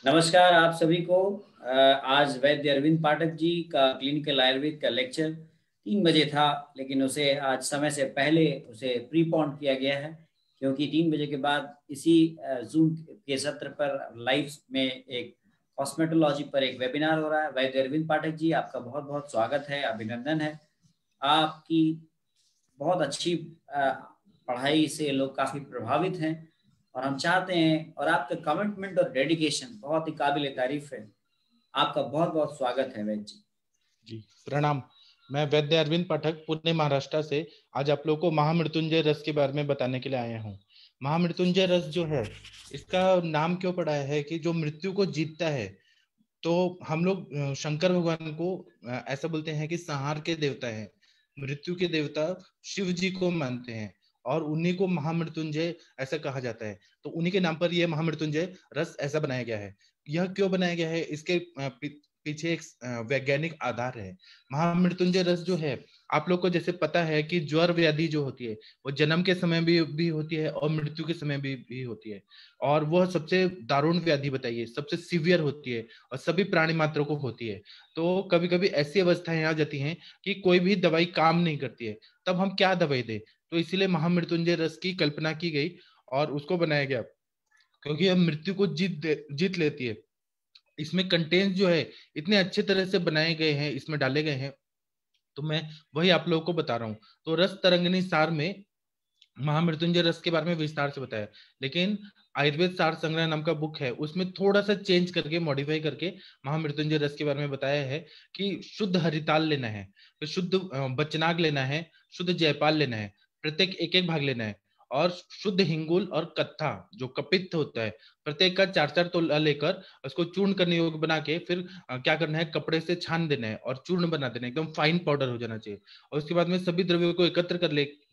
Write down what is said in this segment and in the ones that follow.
नमस्कार आप सभी को। आज वैद्य अरविंद पाठक जी का क्लिनिकल आयुर्वेद का लेक्चर 3 बजे था, लेकिन उसे आज समय से पहले उसे प्रीपोन किया गया है, क्योंकि 3 बजे के बाद इसी जूम के सत्र पर लाइव में एक कॉस्मेटोलॉजी पर एक वेबिनार हो रहा है। वैद्य अरविंद पाठक जी, आपका बहुत बहुत स्वागत है, अभिनंदन है। आपकी बहुत अच्छी पढ़ाई से लोग काफी प्रभावित हैं, और हम चाहते हैं, और आपका कमिटमेंट और डेडिकेशन बहुत ही काबिल तारीफ है। आपका बहुत बहुत स्वागत है वैद्य जी। जी प्रणाम। मैं वैद्य अरविंद पाठक पुणे महाराष्ट्र से आज आप लोगों को महामृत्युंजय रस के बारे में बताने के लिए आया हूँ। महामृत्युंजय रस जो है, इसका नाम क्यों पड़ा है कि जो मृत्यु को जीतता है। तो हम लोग शंकर भगवान को ऐसा बोलते हैं कि संहार के देवता है, मृत्यु के देवता शिव जी को मानते हैं, और उन्हीं को महामृत्युंजय ऐसा कहा जाता है। तो उन्हीं के नाम पर यह महामृत्युंजय रस ऐसा बनाया गया है। यह क्यों बनाया गया है, इसके पीछे एक वैज्ञानिक आधार है। महामृत्युंजय रस जो है, आप लोग को जैसे पता है कि ज्वर व्याधि जो होती है वो जन्म के समय भी होती है और मृत्यु के समय भी होती है, और वह सबसे दारुण व्याधि बताइए, सबसे सीवियर होती है और सभी प्राणी मात्रों को होती है। तो कभी कभी ऐसी अवस्थाएं आ जाती हैं कि कोई भी दवाई काम नहीं करती है, तब हम क्या दवाई दें। तो इसीलिए महामृत्युंजय रस की कल्पना की गई और उसको बनाया गया, क्योंकि यह मृत्यु को जीत लेती है। इसमें कंटेंट जो है इतने अच्छे तरह से बनाए गए हैं, इसमें डाले गए हैं, तो मैं वही आप लोगों को बता रहा हूँ। तो रस तरंगिणी सार में महामृत्युंजय रस के बारे में विस्तार से बताया, लेकिन आयुर्वेद सार संग्रह नाम का बुक है, उसमें थोड़ा सा चेंज करके मॉडिफाई करके महामृत्युंजय रस के बारे में बताया है कि शुद्ध हरिताल लेना है, फिर शुद्ध बचनाग लेना है, शुद्ध जयपाल लेना है, प्रत्येक एक एक भाग लेना है, और शुद्ध हिंगुल और कत्था जो कपित्त होता है, प्रत्येक का 4-4 तोला लेकर उसको चूर्ण करने योग्य बना के फिर क्या करना है, कपड़े से छान देना है और चूर्ण बना देना है, एकदम फाइन पाउडर हो जाना चाहिए। और उसके बाद में सभी द्रव्यों को एकत्र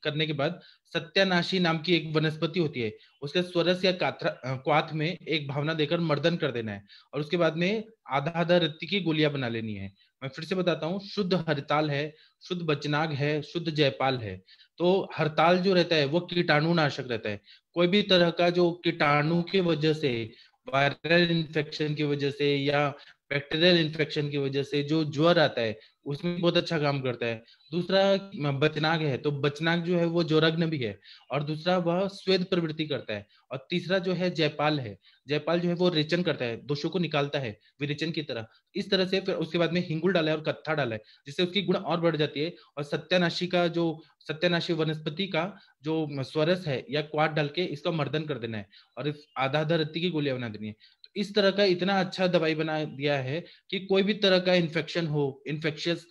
करने के बाद सत्यानाशी नाम की एक वनस्पति होती है, उसके स्वरस या क्वाथ में एक भावना देकर मर्दन कर देना है, और उसके बाद में आधा आधा रत्ती की गोलियां बना लेनी है। मैं फिर से बताता हूँ, शुद्ध हरताल है, शुद्ध बचनाग है, शुद्ध जयपाल है। तो हरताल जो रहता है वो कीटाणु नाशक रहता है। कोई भी तरह का जो कीटाणु की वजह से, वायरल इन्फेक्शन की वजह से या बैक्टीरियल इन्फेक्शन की वजह से जो ज्वर आता है, उसमें बहुत अच्छा काम करता है। दूसरा बचनाग है, तो बचनाग जो है वो ज्वरग्न भी है, और दूसरा वह स्वेद प्रवृत्ति करता है। और तीसरा जो है जयपाल है, जयपाल जो है वो रेचन करता है, दोषों को निकालता है विरेचन की तरह। इस तरह से फिर उसके बाद में हिंगुल डाला है और कत्था डाला है, जिससे उसकी गुण और बढ़ जाती है। और सत्यानाशी वनस्पति का जो स्वरस है या क्वाथ डाल के इसका मर्दन कर देना है, और इस आधा आधा रत्ती की गोलियां बना देनी है। तो इस तरह का इतना अच्छा दवाई बना दिया है कि कोई भी तरह का इन्फेक्शन हो, इन्फेक्शियस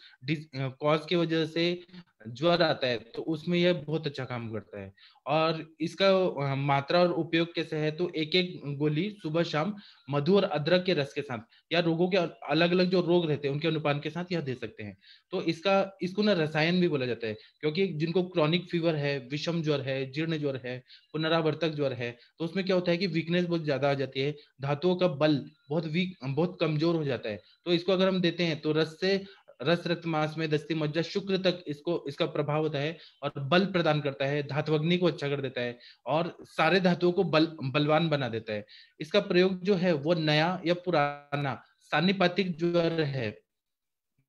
कॉज की वजह से ज्वर आता है, तो उसमें यह बहुत अच्छा काम करता है। और इसका मात्रा और उपयोग कैसे है, तो एक एक गोली सुबह शाम मधु और अदरक के रस के साथ, या रोगों के अलग अलग जो रोग रहते हैं उनके अनुपान के साथ यह दे सकते हैं। तो इसको ना रसायन भी बोला जाता है, क्योंकि जिनको क्रॉनिक फीवर है, विषम ज्वर है, जीर्ण ज्वर है, पुनरावर्तक ज्वर है, तो उसमें क्या होता है कि वीकनेस बहुत ज्यादा आ जाती है, धातुओं का बल बहुत कमजोर हो जाता है। तो इसको अगर हम देते हैं तो रस रक्त मांस में दस्ती मज्जा शुक्र तक इसका प्रभाव होता है, और बल प्रदान करता है, धात्वग्नि को अच्छा कर देता है, और सारे धातुओं को बलवान बना देता है। इसका प्रयोग जो है वो नया या पुराना सान्निपातिक ज्वर है,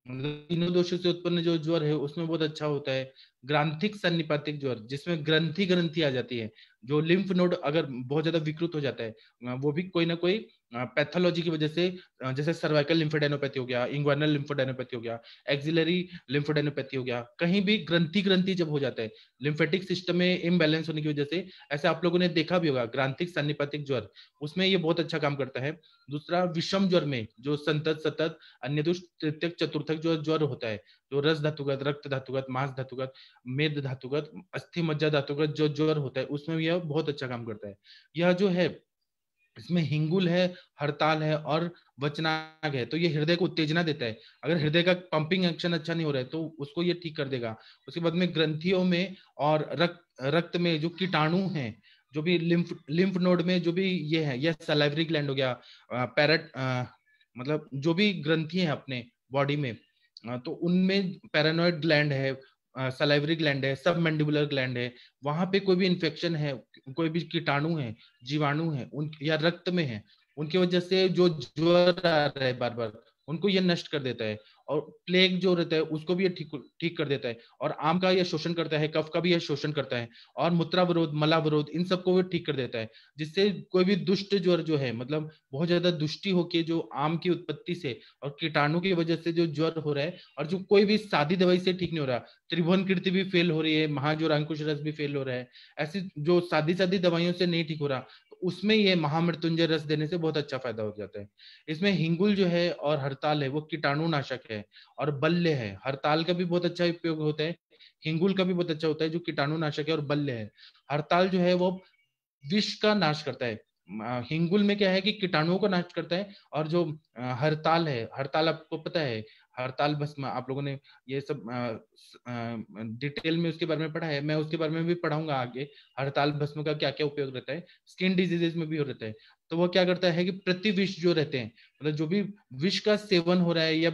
मतलब तीनों दोषों से उत्पन्न जो ज्वर है उसमें बहुत अच्छा होता है। ग्रांथिक सन्निपातिक ज्वर, जिसमें ग्रंथि ग्रंथि आ जाती है, जो लिम्फ नोड अगर बहुत ज्यादा विकृत हो जाता है, वो भी कोई ना कोई पैथोलॉजी की वजह से, जैसे सर्वाइकल लिम्फोडेनोपैथी हो गया, इंग्वानल लिम्फोडेनोपैथी हो गया, एक्सिलरी लिम्फोडेनोपैथी हो गया, कहीं भी ग्रंथि ग्रंथि जब हो जाता है लिम्फेटिक सिस्टम में इम्बैलेंस होने की वजह से, ऐसे आप लोगों ने देखा भी होगा ग्रांथिक सन्निपातिक ज्वर, उसमें ये बहुत अच्छा काम करता है। दूसरा विषम ज्वर में जो संतत सतत अन्य तृतीयक चतुर्थक जो ज्वर होता है, जो रस धातुगत, रक्त धातुगत, मांस धातुगत, मेद धातुगत, अस्थि मज्जा धातुगत जो ज्वर होता है, उसमें यह बहुत अच्छा काम करता है। यह जो है, इसमें हिंगुल है, हड़ताल है और वचनाग है, तो ये हृदय को उत्तेजना देता है। अगर हृदय का पंपिंग एक्शन अच्छा नहीं हो रहा है तो उसको ये ठीक कर देगा। उसके बाद में ग्रंथियों में और रक्त में जो कीटाणु हैं, जो भी लिम्फ नोड में जो भी ये है, यह सलाइवरी ग्लैंड हो गया, पैरेट मतलब जो भी ग्रंथि है अपने बॉडी में, तो उनमें पैरानोइड ग्लैंड है, सलाइवरी ग्लैंड है, सब मैंडिबुलर ग्लैंड है, वहां पे कोई भी इन्फेक्शन है, कोई भी कीटाणु है, जीवाणु है उन या रक्त में है, उनकी वजह से जो ज्वर आ रहा है बार बार, उनको ये नष्ट कर देता है। और प्लेग जो रहता है उसको भी ये ठीक ठीक कर देता है। और आम का यह शोषण करता है, कफ का भी यह शोषण करता है, और मूत्रावरोध, मलावरोध, इन सबको भी ठीक कर देता है। जिससे कोई भी दुष्ट ज्वर जो है, मतलब बहुत ज्यादा दुष्टि होके जो आम की उत्पत्ति से और कीटाणु की वजह से जो ज्वर हो रहा है, और जो कोई भी सादी दवाई से ठीक नहीं हो रहा, त्रिभुवन कीर्ति भी फेल हो रही है, महाज्वर अंकुश रस भी फेल हो रहा है, ऐसी जो सादी सादी दवाइयों से नहीं ठीक हो रहा, उसमें ये महामृत्युंजय रस देने से बहुत अच्छा फायदा हो जाता है। इसमें हिंगुल जो है और हरताल है वो कीटाणु नाशक है, और बल्ले है। हरताल का भी बहुत अच्छा उपयोग होता है, हिंगुल का भी बहुत अच्छा होता है जो कीटाणु नाशक है, और बल्ले है। हरताल जो है वो विष का नाश करता है। हिंगुल में क्या है कि कीटाणुओं का नाश करता है, और जो हरताल है, हरताल आपको पता है, हरताल भस्म आप लोगों ने ये सब डिटेल में उसके बारे में पढ़ा है, मैं उसके बारे में भी पढ़ाऊंगा आगे। हरताल भस्म का क्या क्या उपयोग रहता है, स्किन डिजीजेस में भी हो रहता है। तो वो क्या करता है कि प्रति विष जो रहते हैं, मतलब जो भी विष का सेवन हो रहा है या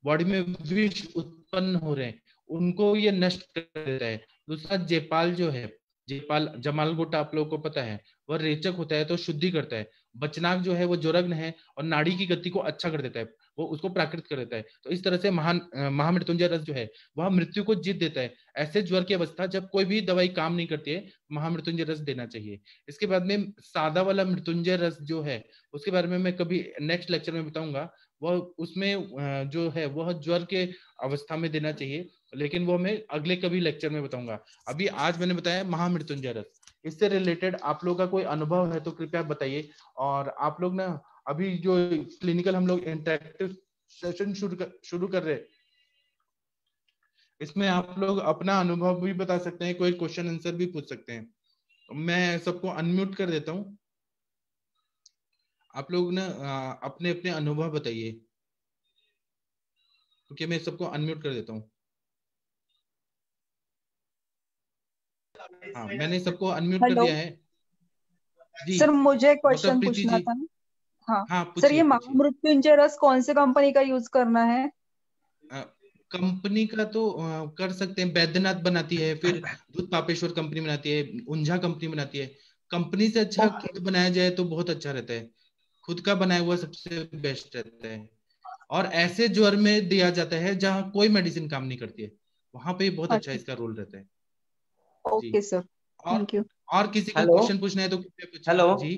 बॉडी में विष उत्पन्न हो रहे हैं, उनको ये नष्ट कर देता है। दूसरा जेपाल जो है, जेपाल जमाल गोटा आप लोगों को पता है, वह रेचक होता है तो शुद्धि करता है। बचनाक जो है वो ज्वरग्न है और नाड़ी की गति को अच्छा कर देता है, वो उसको प्राकृत कर देता है। तो इस तरह से महामृत्युंजय रस जो है वह मृत्यु को जीत देता है। ऐसे ज्वर की अवस्था जब कोई भी दवाई काम नहीं करती है, महामृत्युंजय रस देना चाहिए। इसके बाद में सादा वाला मृत्युंजय रस जो है, उसके बारे में मैं कभी नेक्स्ट लेक्चर में बताऊंगा। वह उसमें जो है वह ज्वर के अवस्था में देना चाहिए, लेकिन वो मैं अगले कभी लेक्चर में बताऊंगा। अभी आज मैंने बताया महामृत्युंजय रस। इससे रिलेटेड आप लोग का कोई अनुभव है तो कृपया बताइए। और आप लोग ना अभी जो क्लिनिकल हम लोग इंटरेक्टिव सेशन शुरू कर रहे हैं, इसमें आप लोग अपना अनुभव भी बता सकते हैं, कोई क्वेश्चन आंसर भी पूछ सकते हैं। मैं सबको अनम्यूट कर देता हूँ, आप लोग ना अपने अपने अनुभव बताइए, क्योंकि मैं सबको अनम्यूट कर देता हूँ। हाँ, मैंने सबको अनम्यूट कर हेलो दिया है जी। सर, मुझे डॉक्टर क्वेश्चन प्रीति पूछना जी। था। हाँ हाँ, सर, पूछिए ये पूछिए। महामृत्युंजय रस कौन से कंपनी का यूज करना है? कंपनी का तो कर सकते हैं, बैद्यनाथ बनाती है, फिर दूध पापेश्वर कंपनी बनाती है, ऊंझा कंपनी बनाती है। कंपनी से अच्छा ओके। खुद बनाया जाए तो बहुत अच्छा रहता है। खुद का बनाया हुआ सबसे बेस्ट रहता है। और ऐसे ज्वर में दिया जाता है जहाँ कोई मेडिसिन काम नहीं करती है, वहां पे बहुत अच्छा अच्छा। इसका रोल रहता है जी। ओके सर, और थैंक यू। और किसी को हेलो। क्वेश्चन पूछना है तो कृपया पूछिए हेलो। जी।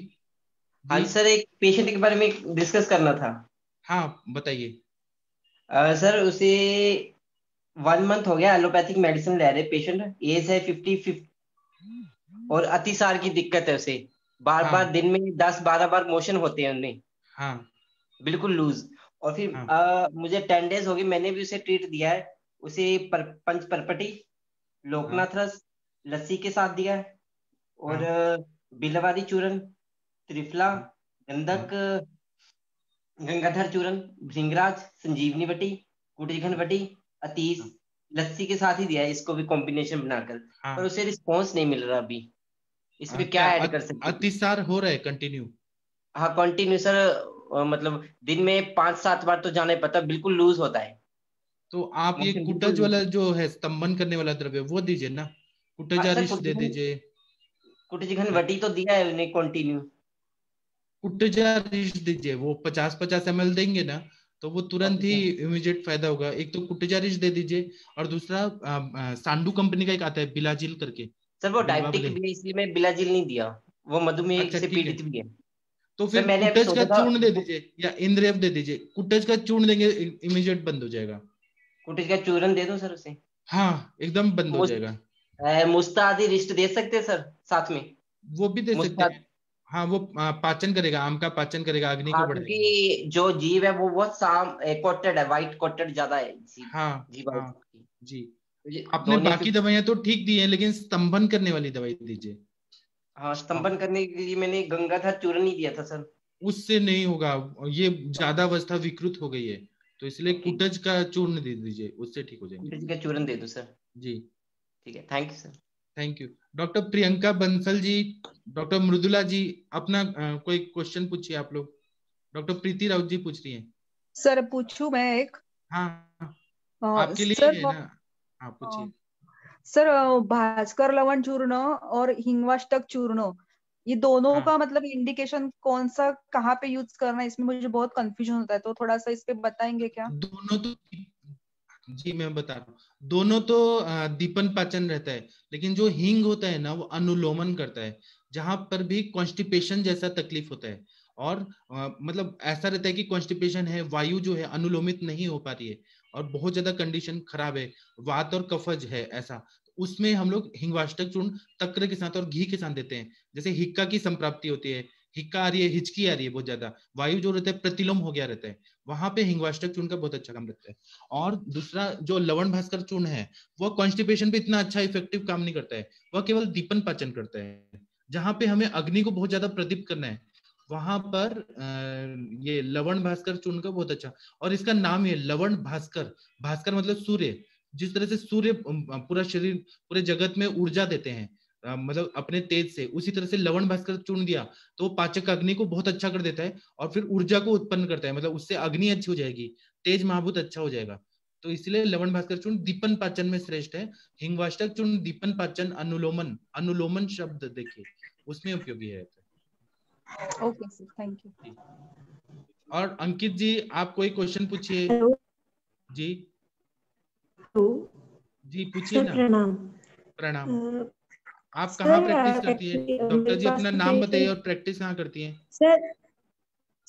हाँ जी जी सर, एक पेशेंट के बारे में डिस्कस करना था। हाँ, बताइए। सर उसे 1 मंथ हो गया एलोपैथिक मेडिसिन ले रहे पेशेंट। एज है 50 और अतिसार की दिक्कत है उसे। बार बार हाँ दिन में 10-12 बार मोशन होते हैं उनमें, हाँ बिल्कुल लूज। और फिर हाँ मुझे 10 डेज हो गए, मैंने भी उसे ट्रीट दिया है। उसे पंच परपटी, हाँ लोकनाथ रस, लस्सी के साथ दिया है। और हाँ बिलवारी चूरन, त्रिफला, हाँ हाँ गंधक, गंगाधर चूरन, भृंगराज, संजीवनी बटी, कुटजघन बटी, अतीस, हाँ लस्सी के साथ ही दिया है इसको भी कॉम्बिनेशन बनाकर। पर हाँ। उसे रिस्पॉन्स नहीं मिल रहा अभी। इसमें क्या क्या ऐड कर सकते हैं? अतिसार हो रहा है कंटिन्यू? हाँ कंटिन्यू सर, मतलब दिन में 5-7 बार तो जाना ही पड़ता, बिल्कुल लूज होता है। तो आप ये मोशन बिल्कुल कुटज लूज। वाला जो है स्तंभन करने वाला द्रव्य वो दीजिए ना, हाँ सर, कुटजारिश दे कुटजघन दीजिए। कुटजघन बटी तो दिया है उन्हें कंटिन्यू। कुटजारिश दीजिए, वो 50-50 ml देंगे ना, तो वो तुरंत ओके ही सर। इमीडिएट फायदा होगा। एक तो कुटजारिश दे दीजिए, और दूसरा सांडू कंपनी का एक आता है बिलाजिल करके, सर वो डायबिटिक बिल्वाबले। भी है इसलिए मैं बिलाजिल नहीं दिया। वो मधुमेह अच्छा से ठीक है, पीड़ित भी है। तो सर फिर मैंने अभी कुटज का सोचा था, चूर्ण दे दीजिए या इंद्रेव दे दीजिए। कुटज का चूर्ण देंगे, इमीडिएट बंद हो जाएगा। कुटिज का चूरन दे दो सर उसे। हाँ, एकदम बंद हो जाएगा। मुस्तादी रिस्ट दे सकते हैं सर साथ में? वो भी दे सकते मुस्ताद। हैं। हाँ, वो पाचन करेगा, आम का पाचन करेगा, अग्नि को हाँ बढ़ाएगा। क्योंकि जो जीव है वो बहुत साम कोटेड है, वाइट कोटेड ज्यादा है जीव। हाँ जीवा हाँ की। जी। मुझे आपने दोनों बाकी 50। दवाइयां तो ठीक दी हैं, लेकिन स्तंभन करने वाली दवाई दीजिए। हाँ हाँ, स्तंभन करने के लिए मैंने गंगाधर चूरन ही दिया था सर। उससे नहीं होगा, ये ज्यादा अवस्था विकृत हो गई है, तो इसलिए ओके, कुटज का चूर्ण दे दीजिए, उससे ठीक हो जाएंगे। कुटिज का चूरन दे दो सर। जी, ठीक है, thank you sir. Thank you. Doctor Priyanka Bansal ji, doctor Mridula ji, अपना कोई क्वेश्चन पूछिए आप लोग। डॉक्टर प्रीति राउत जी पूछ रही हैं। सर पूछूं मैं एक? हाँ हाँ, आपके लिए सर है ना। हाँ, अ, पूछिए। सर भास्कर लवण चूर्ण और हिंगवाष्टक चूर्ण, ये दोनों हाँ का मतलब इंडिकेशन कौन सा कहाँ पे यूज करना है, इसमें मुझे बहुत कंफ्यूजन होता है, तो थोड़ा सा इस पे बताएंगे क्या? दोनों तो, जी मैं बता रहा हूँ, दोनों तो दीपन पाचन रहता है, लेकिन जो हींग होता है ना वो अनुलोमन करता है, जहां पर भी कॉन्स्टिपेशन जैसा तकलीफ होता है, और मतलब ऐसा रहता है कि कॉन्स्टिपेशन है, वायु जो है अनुलोमित नहीं हो पा रही है और बहुत ज्यादा कंडीशन खराब है, वात और कफज है ऐसा, उसमें हम लोग हिंगवाष्टक चूर्ण तक्र के साथ और घी के साथ देते हैं। जैसे हिक्का की संप्राप्ति होती है, हिक्का आ रही है, हिचकी आ रही है बहुत ज्यादा, वायु जो रहता है प्रतिलोम हो गया रहता है, वहां पे हिंगवाष्टक चूर्ण का बहुत अच्छा काम रहता है। और दूसरा जो लवण भास्कर चूर्ण है, वह कॉन्स्टिपेशन पे इतना अच्छा इफेक्टिव काम नहीं करता है, वह केवल दीपन पाचन करता है। जहां पे हमें अग्नि को बहुत ज्यादा प्रदीप्त करना है, वहां पर ये लवण भास्कर चूर्ण का बहुत अच्छा, और इसका नाम है लवण भास्कर। भास्कर मतलब सूर्य, जिस तरह से सूर्य पूरा शरीर पूरे जगत में ऊर्जा देते हैं, मतलब अपने तेज से, उसी तरह से लवण भास्कर चूर्ण दिया तो वो पाचक अग्नि को बहुत अच्छा कर देता है और फिर ऊर्जा को उत्पन्न करता है, मतलब उससे अग्नि अच्छी हो जाएगी, तेज महाभूत अच्छा हो जाएगा। तो इसलिए लवण भास्कर चूर्ण दीपन पाचन में श्रेष्ठ है। हिंगवाष्टक चूर्ण दीपन पाचन अनुलोमन, अनुलोमन शब्द देखिए उसमें उपयोगी है। Okay sir, thank you. जी। और अंकित जी आप कोई क्वेश्चन पूछिए। हेलो। जी हेलो जी पूछिए सर, ना। प्रणाम। प्रणाम। आप कहाँ सर प्रैक्टिस करती है? एक्चुअली डॉक्टर मेरे जी पास अपना में नाम बताइए पेशेंट। और प्रैक्टिस कहाँ करती हैं? सर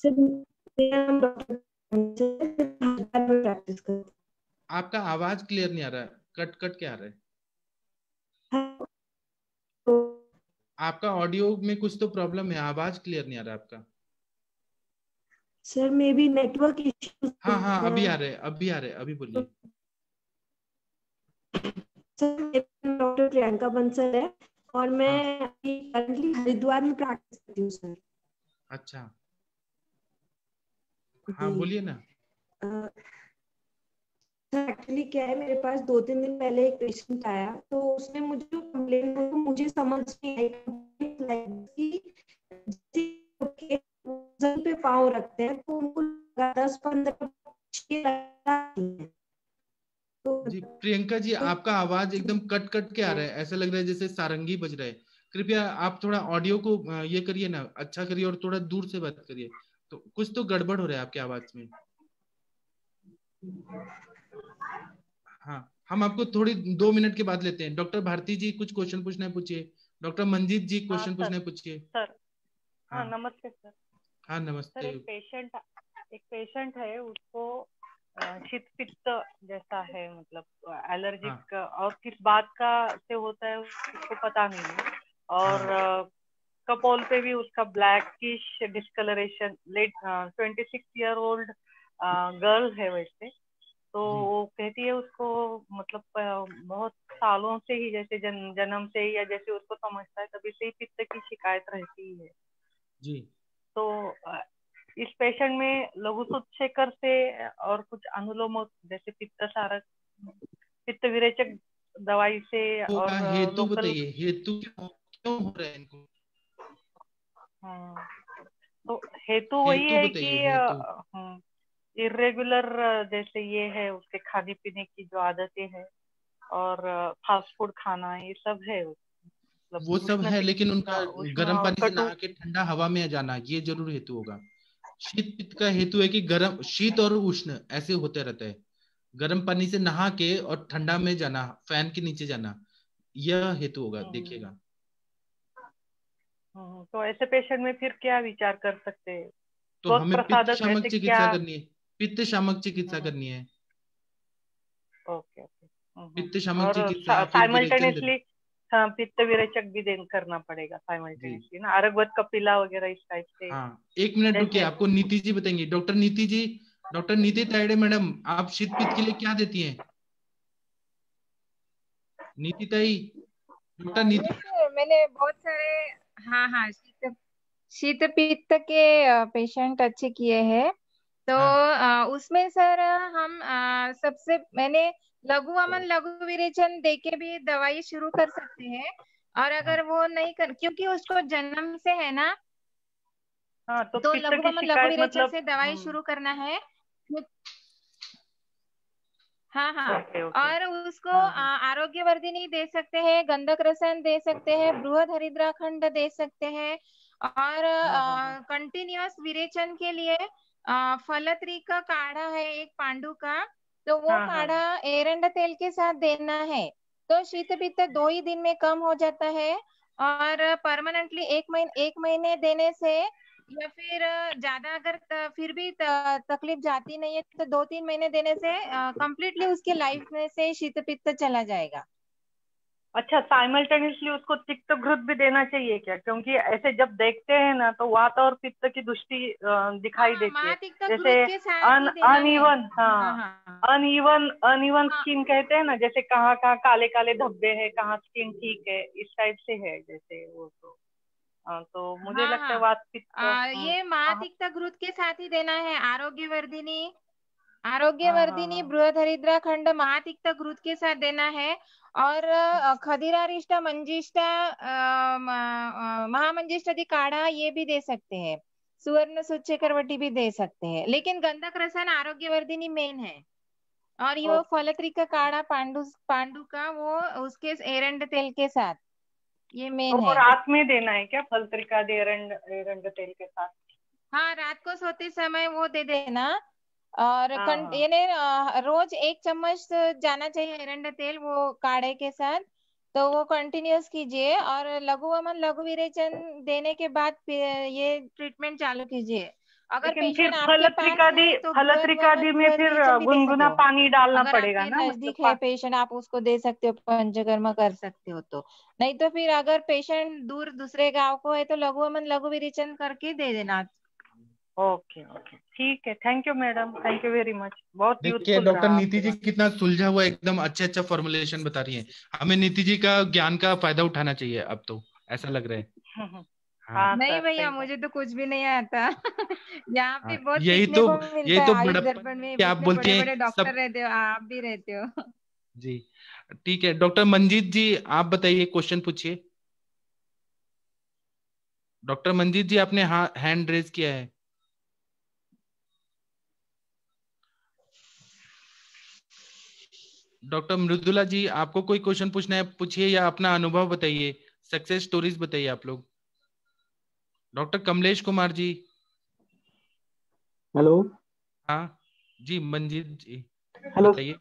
सर मेरा नाम डॉक्टर हरिद्वार में प्रैक्टिस करती आपका आवाज क्लियर नहीं आ रहा है, कट कट के आ रहा है। हूँ। तो आपका ऑडियो में कुछ तो प्रॉब्लम है, आवाज क्लियर नहीं आ रहा है आपका। Sir may be network issues हाँ हाँ है। अभी आ रहे हैं, अभी आ रहे हैं, अभी तो बोलिए। सर मेरा नाम डॉक्टर प्रियंका बंसल है और मैं हाँ अभी करंटली हरिद्वार में प्रैक्टिस करती हूँ सर। अच्छा, हाँ जी। बोलिए ना। सर एक्चुअली क्या है, मेरे पास 2-3 दिन पहले एक पेशेंट आया, तो उसने मुझे जो कंप्लेन तो मुझे समझ नहीं आई कि जैसे के वजन पे पाँव रखते हैं तो उनको 10-15 तो जी प्रियंका जी तो आपका आवाज एकदम कट कट के आ रहा है, ऐसा लग रहा है जैसे सारंगी बज रहा है। कृपया आप थोड़ा ऑडियो को ये करिए ना, अच्छा करिए और थोड़ा दूर से बात करिए, तो कुछ तो गड़बड़ हो रहा है आपकी आवाज में। हाँ हम आपको थोड़ी 2 मिनट के बाद लेते हैं। डॉक्टर भारती जी कुछ क्वेश्चन पूछना है पूछिए। डॉक्टर मंजीत जी हाँ क्वेश्चन सर। पूछना है पूछिए। सर हाँ, हाँ नमस्ते सर। हाँ सर नमस्ते। एक पेशेंट है, उसको शीत पित्त जैसा है, मतलब हाँ एलर्जिक, और किस बात का से होता है उसको पता नहीं है। और हाँ कपोल पे भी उसका blackish discolouration, let 26 year old girl है वैसे। तो जी वो कहती है उसको, मतलब बहुत सालों से ही, जैसे जन्म से ही, या जैसे उसको समझता है तभी से ही पित्त की शिकायत रहती है। जी। तो इस पेशेंट में लघु सुक्षेकर से और कुछ अनुलोम, जैसे पित्त सारक, पित्त विरेचक दवाई से, तो और का हेतु लोकल। बताइए, हेतु क्यों क्यों हो रहा है इनको? तो हेतु वही हेतु है बताइए हेतु। कि इरेगुलर, जैसे ये है उसके खाने पीने की जो आदतें हैं, और फास्ट फूड खाना, ये सब है। मतलब वो सब है, लेकिन उनका उष्ण गर्म और पानी से कटु। नहा के ठंडा हवा में जाना ये जरूर हेतु होगा। शीत पित्त का हेतु है कि गर्म, शीत और उष्ण ऐसे होते रहता है। गर्म पानी से नहा के और ठंडा में जाना, फैन के नीचे जाना, यह हेतु होगा, हम्म, देखिएगा। तो ऐसे पेशेंट में फिर क्या विचार कर सकते हैं? तो त्वक हमें पित्त प्रसादक शामक ऐसे क्या? चिकित्सा करनी है, पित्त शामक चिकित्सा करनी है। Okay okay. पित्त शामक और चिकित्सा फिर विरेचन साइमल्टेनियसली पित्त विरेचक भी करना पड़ेगा जी साइमल्टेनियसली ना, अरगवत कपिला वगैरह इस टाइप से, हाँ। 1 मिनट रुकिए, जैसे। आपको नीति जी बताएंगे, डॉक्टर नीति जी। डॉक्टर नीति तायडे मैडम, आप शीत पित्त के लिए क्या देती हैं? नीति ताई, डॉक्टर नीति। सर मैंने बहुत सारे, हाँ हाँ, शीत शीत पित्त के पेशेंट अच्छे किए हैं। तो हाँ उसमें सर हम सबसे मैंने लघु अमन लघु विरेचन देके भी दवाई शुरू कर सकते हैं। और हाँ अगर वो नहीं कर, क्योंकि उसको जन्म से है ना, हाँ, तो तो पित्त लघु की अमन लघु शिकायत विरेचन मतलब। से दवाई शुरू करना है। हाँ हाँ। Okay okay. और उसको हाँ हाँ आरोग्यवर्धिनी दे सकते हैं, गंधक रसन दे सकते हैं, बृहद हरिद्राखंड दे सकते हैं। और हाँ कंटिन्यूअस विरेचन के लिए फलत्री का काढ़ा है एक पांडु का, तो वो हाँ हाँ। काढ़ा एरंड तेल के साथ देना है। तो शीत पित्त 2 ही दिन में कम हो जाता है। और परमानेंटली 1 महीने देने से, या फिर ज्यादा अगर फिर भी तकलीफ जाती नहीं है तो 2-3 महीने देने से कंप्लीटली उसके लाइफ में से शीत पित्त चला जाएगा। अच्छा, साइमल्टेनियसली उसको तिक्त घृत भी देना चाहिए क्या? क्योंकि ऐसे जब देखते हैं ना तो वात और पित्त की दृष्टि दिखाई हाँ, देती है। महातिक्त जैसे घृत के साथ ही देना है। अनइवन, हाँ हाँ हाँ अनइवन हाँ स्किन कहते हैं ना, जैसे कहाँ कहाँ काले काले धब्बे हैं, कहाँ स्किन ठीक है, इस टाइप से है जैसे वो। तो मुझे हाँ लगता है हाँ। वात पित्त। ये हाँ महातिक्त घृत के साथ ही देना है। आरोग्यवर्धिनी हाँ हाँ आरोग्यवर्धिनी हाँ। बृहद हरिद्राखंड महातिक्त घृत के साथ देना है। और खदिरारिष्टा मंजिष्टा महामंजिष्टादि काढ़ा ये भी दे सकते हैं। सुवर्ण सुचक्रवटी भी दे सकते हैं, लेकिन गंधक रसन आरोग्यवर्धिनी मेन है। और ये वो ओके। फलत्री का काढ़ा पांडु का, वो उसके एरंड तेल के साथ, ये तो मेन वो है। रात में देना है क्या, फलत्रिका दे एरंड तेल के साथ? हाँ, रात को सोते समय वो दे देना। और हाँ हाँ। यानी रोज 1 चम्मच जाना चाहिए एरंड तेल वो काढ़े के साथ। तो वो कंटिन्यूअस कीजिए, और लघु वमन लघु विरेचन देने के बाद फिर ये ट्रीटमेंट चालू कीजिए। अगर लेकिन फिर पेशेंट आपके पास है तो बृहद वमन में बृहद फिर विरेचन भी दे सकते गुनगुना हो। पानी डालना अगर पड़ेगा आपके ना, मतलब नजदीक है पेशेंट, आप उसको दे सकते हो, पंचकर्मा कर सकते हो तो। नहीं तो फिर अगर पेशेंट दूर दूसरे गांव को है तो लघु वमन लघु विरेचन करके दे देना। ओके ओके, ठीक है। Thank you madam, thank you very much, बहुत देखिए यूजफुल रहा डॉक्टर नीति आपके जी बात। कितना सुलझा हुआ एकदम अच्छे अच्छा फॉर्मुलेशन बता रही हैं। हमें नीति जी का ज्ञान का फायदा उठाना चाहिए अब तो, ऐसा लग रहा है। हाँ हाँ नहीं सर, भैया, सही बात। मुझे तो कुछ भी नहीं आता। यहाँ पे हाँ, बहुत यही सीखने तो को मिलता यही है। तो आयुष बड़प्पन दर्पण है में कि आप इतने बोलते बड़े बड़े हैं डॉक्टर सब। रहते हो, आप भी रहते हो। जी ठीक है, डॉक्टर मंजीत जी आप बताइए, क्वेश्चन पूछिए। डॉक्टर मंजीत जी आपने हैंड रेज किया है। डॉक्टर मृदुला जी आपको कोई क्वेश्चन पूछना है पूछिए, या अपना अनुभव बताइए, सक्सेस स्टोरीज बताइए आप लोग। डॉक्टर कमलेश कुमार जी। हेलो। हाँ जी मंजीत जी हेलो। बताइए।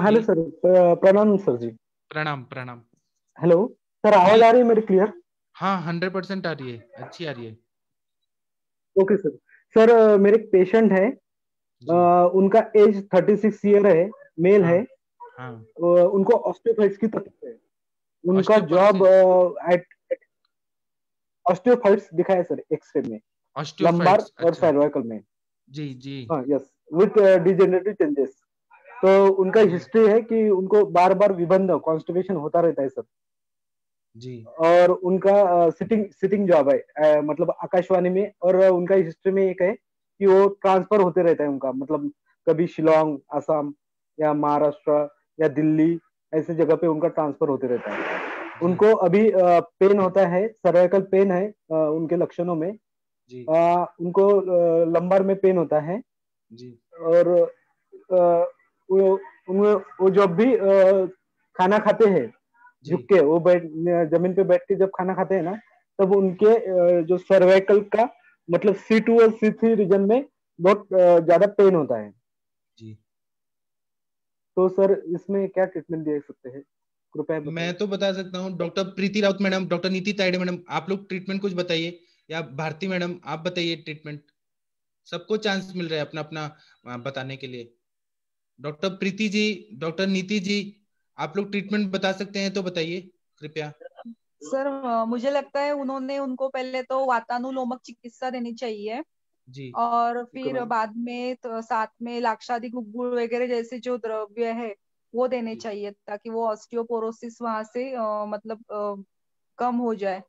हेलो जी सर, प्रणाम सर जी। प्रणाम प्रणाम। हेलो सर, आवाज जी आ रही है मेरी क्लियर? हाँ 100% आ रही है, अच्छी आ रही है। Okay sir. सर मेरे एक पेशेंट है, जी उनका एज 36 ईयर है, मेल हाँ है। हाँ। उनको ऑस्टियोफाइट्स की तकलीफ है। उनका जॉब ऑस्टियोपोरोसिस। एट ऑस्टियोफाइट्स दिखाया सर एक्सरे में, लंबार ऑस्टियोफाइट्स, और अच्छा। सर्वाइकल में। जी जी हाँ यस, विथ डिजेनरेटिव चेंजेस। तो उनका जी हिस्ट्री है कि उनको बार बार विबंध कॉन्स्टिपेशन होता रहता है सर। जी और उनका सिटिंग सिटिंग जॉब है, मतलब आकाशवाणी में। और उनका हिस्ट्री में एक है कि वो ट्रांसफर होते रहता है उनका, मतलब कभी शिलोंग असम या महाराष्ट्र या दिल्ली, ऐसे जगह पे उनका ट्रांसफर होते रहता है। जी उनको अभी पेन होता है, सर्वाइकल पेन है उनके लक्षणों में। जी उनको लंबार में पेन होता है। जी और वो जब भी खाना खाते हैं जी झुक के, वो जमीन पे बैठ के जब खाना खाते हैं ना, तब उनके जो सर्वाइकल का मतलब C2 और C3 रीजन में बहुत ज्यादा पेन होता है। जी। तो सर इसमें क्या ट्रीटमेंट दे सकते हैं, कृपया बताइए। मैं तो बता सकता हूँ, डॉक्टर प्रीति राउत मैडम, डॉक्टर नीति तायडे मैडम, आप लोग ट्रीटमेंट कुछ बताइए, या भारती मैडम आप बताइए ट्रीटमेंट। सबको चांस मिल रहा है अपना अपना बताने के लिए। डॉक्टर प्रीति जी, डॉक्टर नीति जी, आप लोग ट्रीटमेंट बता सकते हैं तो बताइए कृपया। सर मुझे लगता है उनको पहले तो वातानुलोमक चिकित्सा देनी चाहिए, जी और ओके फिर मैम। बाद में तो साथ में लाक्षादिक गुड़ वगैरह जैसे जो द्रव्य है वो देने जी चाहिए, ताकि वो ऑस्टियोपोरोसिस वहां से मतलब कम हो जाए।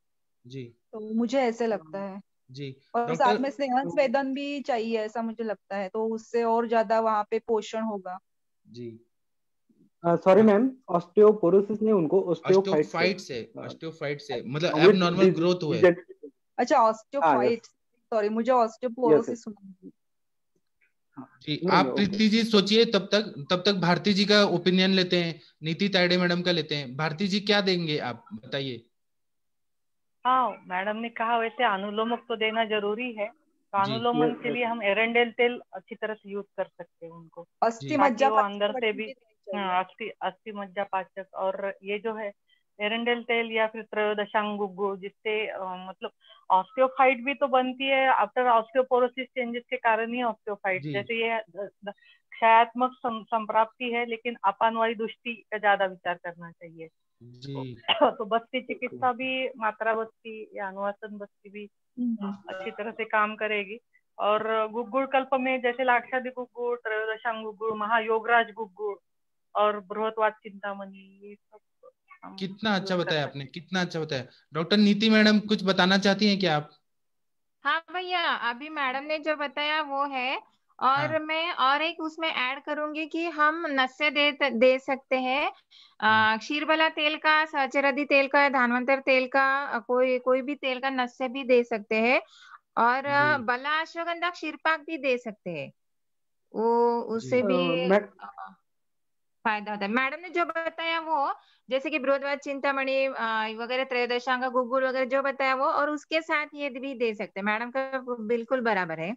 जी तो मुझे ऐसे लगता है। जी। और साथ डॉक्टर में स्नेहन स्वेदन भी चाहिए, ऐसा मुझे लगता है, तो उससे और ज्यादा वहां पे पोषण होगा। जी सॉरी मैम, ऑस्टियोपोरोसिस नहीं, उनको ऑस्टियोफाइट्स है। ऑस्टियोफाइट्स है, ऑस्टियोफाइट्स है, मतलब विथ एबनॉर्मल ग्रोथ हुआ है। अच्छा, हाँ यस, ऑस्टियोफाइट्स, सॉरी मुझे यस यस। ऑस्टियोपोरोसिस सुना। जी नहीं, आप ओके। प्रीति जी सोचिए, तब तक भारती जी का ओपिनियन लेते हैं, नीति तायडे मैडम का लेते हैं। भारती जी क्या देंगे आप बताइए। हाँ, मैडम ने कहा वैसे अनुलोमक तो देना जरूरी है, तो जी अनुलोमन के लिए हम एरेंडेल तेल अच्छी तरह से यूज कर सकते हैं उनको, अस्थि जी ताकि मज्जा वो पाचक अंदर से मट्टी भी भी देनी चाहिए। अस्थि मज्जा पाचक। और ये जो है एरेंडेल तेल या फिर त्रयोदशांग गुग्गु, जिससे मतलब ऑस्टियोफाइट भी तो बनती है आफ्टर ऑस्टियोपोरोसिस चेंजेस के कारण ही ऑस्टियोफाइट, जी जैसे ये क्षयात्मक संप्राप्ति है, लेकिन अपानवायु दुष्टि का ज्यादा विचार करना चाहिए। जी तो बस्ती चिकित्सा भी, मात्रा बस्ती या अनुवासन बस्ती भी अच्छी तरह से काम करेगी। और गुग्गुड़ कल्प में जैसे लाक्षादि गुग्गुड़, त्रयोदशांग गुग्गुड़, महायोगराज गुग्गुड़ और बृहत्वाद चिंतामणि, ये सब हम कितना अच्छा यूज कर बताया सकते आपने, कितना अच्छा बताया। डॉक्टर नीति मैडम कुछ बताना चाहती हैं क्या आप? हाँ भैया, अभी मैडम ने जो बताया वो है, और हाँ मैं और एक उसमें ऐड करूंगी कि हम नस्य दे सकते हैं। हाँ क्षीरबला तेल का, सहचरादी तेल का, धानवंतर तेल का, कोई भी तेल का नस्य भी दे सकते हैं। और जी बला अश्वगंधा क्षीरपाक भी दे सकते हैं, वो उससे जी भी मैं फायदा होता है। मैडम ने जो बताया वो, जैसे कि बृहद्वाद चिंतामणि वगैरह, त्रयोदशांग गुग्गुल वगैरह जो बताया वो, और उसके साथ ये भी दे सकते हैं। मैडम का बिल्कुल बराबर है,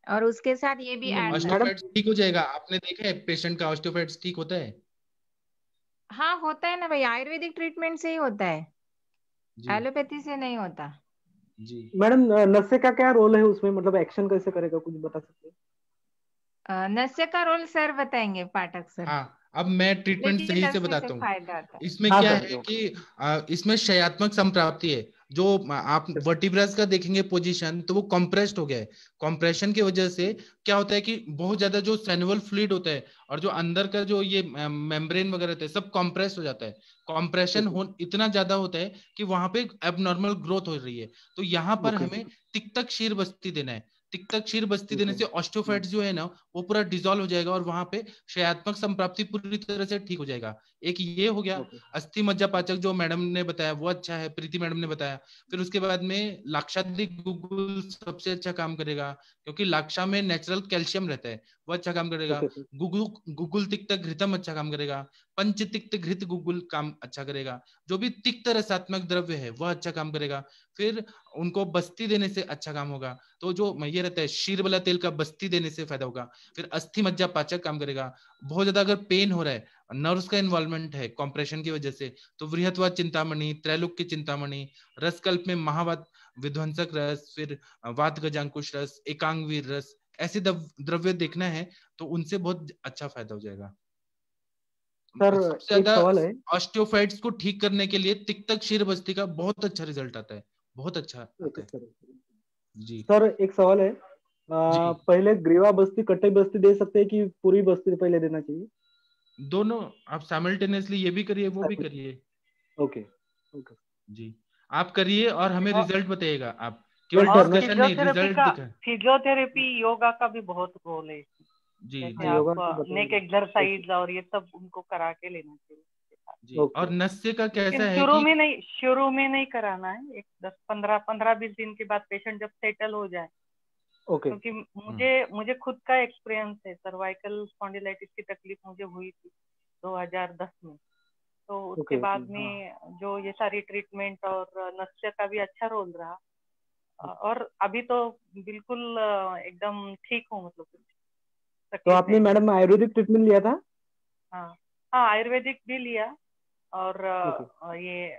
और उसके साथ ये भी ऐड कर मैडम ऑस्टियोपेट्स ठीक हो जाएगा? आपने देखा है पेशेंट का ऑस्टियोपेट्स ठीक होता है? हाँ, होता है ना भाई, आयुर्वेदिक ट्रीटमेंट से ही होता है, जी एलोपैथी से नहीं होता। जी मैडम नस्य का क्या रोल है उसमें, मतलब एक्शन कैसे करेगा, कुछ बता सकते हैं? नस्य का रोल सर बताएंगे, पाठक सर, हाँ, अब मैं ट्रीटमेंट लेकिन सही से नस्य से बताता हूँ। फायदा होता है। इसमें हाँ क्या सर, है ओके। कि इसमें क्षयात्मक संप्राप्ति है। जो आप वर्टिब्रस का देखेंगे पोजीशन, तो वो कंप्रेस्ड हो गया है। कंप्रेशन की वजह से क्या होता है कि बहुत ज्यादा जो सैनुअल फ्लूइड होता है और जो अंदर का जो ये मेम्ब्रेन वगैरह होता है, सब कंप्रेस हो जाता है। कंप्रेशन हो इतना ज्यादा होता है कि वहां पे एबनॉर्मल ग्रोथ हो रही है। तो यहाँ पर ओके हमें तिक्तक क्षीर बस्ती देना है। तिक्तक क्षीर बस्ती देने ओके से ऑस्टियोफाइट्स जो है ना, वो पूरा डिसॉल्व हो जाएगा और वहां पे क्षयात्मक संप्राप्ति पूरी तरह से ठीक हो जाएगा। एक ये हो गया। ओके अस्थि मज्जा पाचक जो मैडम ने बताया वो अच्छा है, प्रीति मैडम ने बताया। फिर उसके बाद में लाक्षादि गुग्गुल सबसे अच्छा काम करेगा, क्योंकि लाक्षा में नेचुरल कैल्शियम रहता है, वो अच्छा काम करेगा। Okay sir. गुग्गुल तिक्त घृतम अच्छा काम करेगा। पंच तिक्त घृत गुग्गुल काम अच्छा करेगा। जो भी तिक्त रसात्मक द्रव्य है वह अच्छा काम करेगा। फिर उनको बस्ती देने से अच्छा काम होगा। तो जो ये रहता है शीरबला तेल का बस्ती देने से फायदा होगा। फिर अस्थि मज्जा पाचक काम करेगा। बहुत ज्यादा अगर पेन हो रहा है, नर्व्स का इन्वॉल्वमेंट है कॉम्प्रेशन की वजह से, तो वृहत्वाद चिंतामणि, त्रैलोक्य चिंतामणि, रसकल्प में महावात विध्वंसक रस, फिर वात गजांकुश रस, एकांगवीर रस, ऐसे द्रव्य देखना है तो उनसे बहुत अच्छा फायदा हो जाएगा। सर सबसे एक ज्यादा सवाल है। ऑस्टियोफाइट्स को ठीक करने के लिए तिक्तक क्षीर बस्ती का बहुत अच्छा रिजल्ट आता है, बहुत अच्छा आता ओके है। सर। जी सर एक सवाल है, जी, पहले ग्रीवा बस्ती कट्टे बस्ती दे सकते हैं कि पूरी बस्ती पहले देना चाहिए? दोनों आप साइमल्टेनियसली ये भी करिए वो भी करिए। Okay okay. जी, आप करिए और हमें और रिजल्ट बताइएगा। आप केवल यस और सर, मैं डिस्कशन नहीं, रिजल्ट दिखा। फिजियोथेरेपी योगा का भी बहुत रोल है। जी जैसे जी योगा आप तो नेक बताइए। ओके एक्सरसाइज और ये सब उनको करा के लेना चाहिए। जी। ओके और नस्य का लेकिन कैसा है कि शुरू में नहीं कराना है, एक 10-15-20 दिन के बाद पेशेंट जब सेटल हो जाए। ओके क्योंकि मुझे खुद का एक्सपीरियंस है, सर्वाइकल स्पॉन्डिलाइटिस की तकलीफ मुझे हुई थी 2010 में। तो उसके ओके ओके। बाद हाँ में जो ये सारी ट्रीटमेंट और नस्य का भी अच्छा रोल रहा। और अभी तो बिल्कुल एकदम ठीक हूँ, मतलब कुछ तो तकलीफ आपने नहीं है। मैडम आयुर्वेदिक ट्रीटमेंट लिया था? हाँ हाँ, आयुर्वेदिक भी लिया। और ओके। ये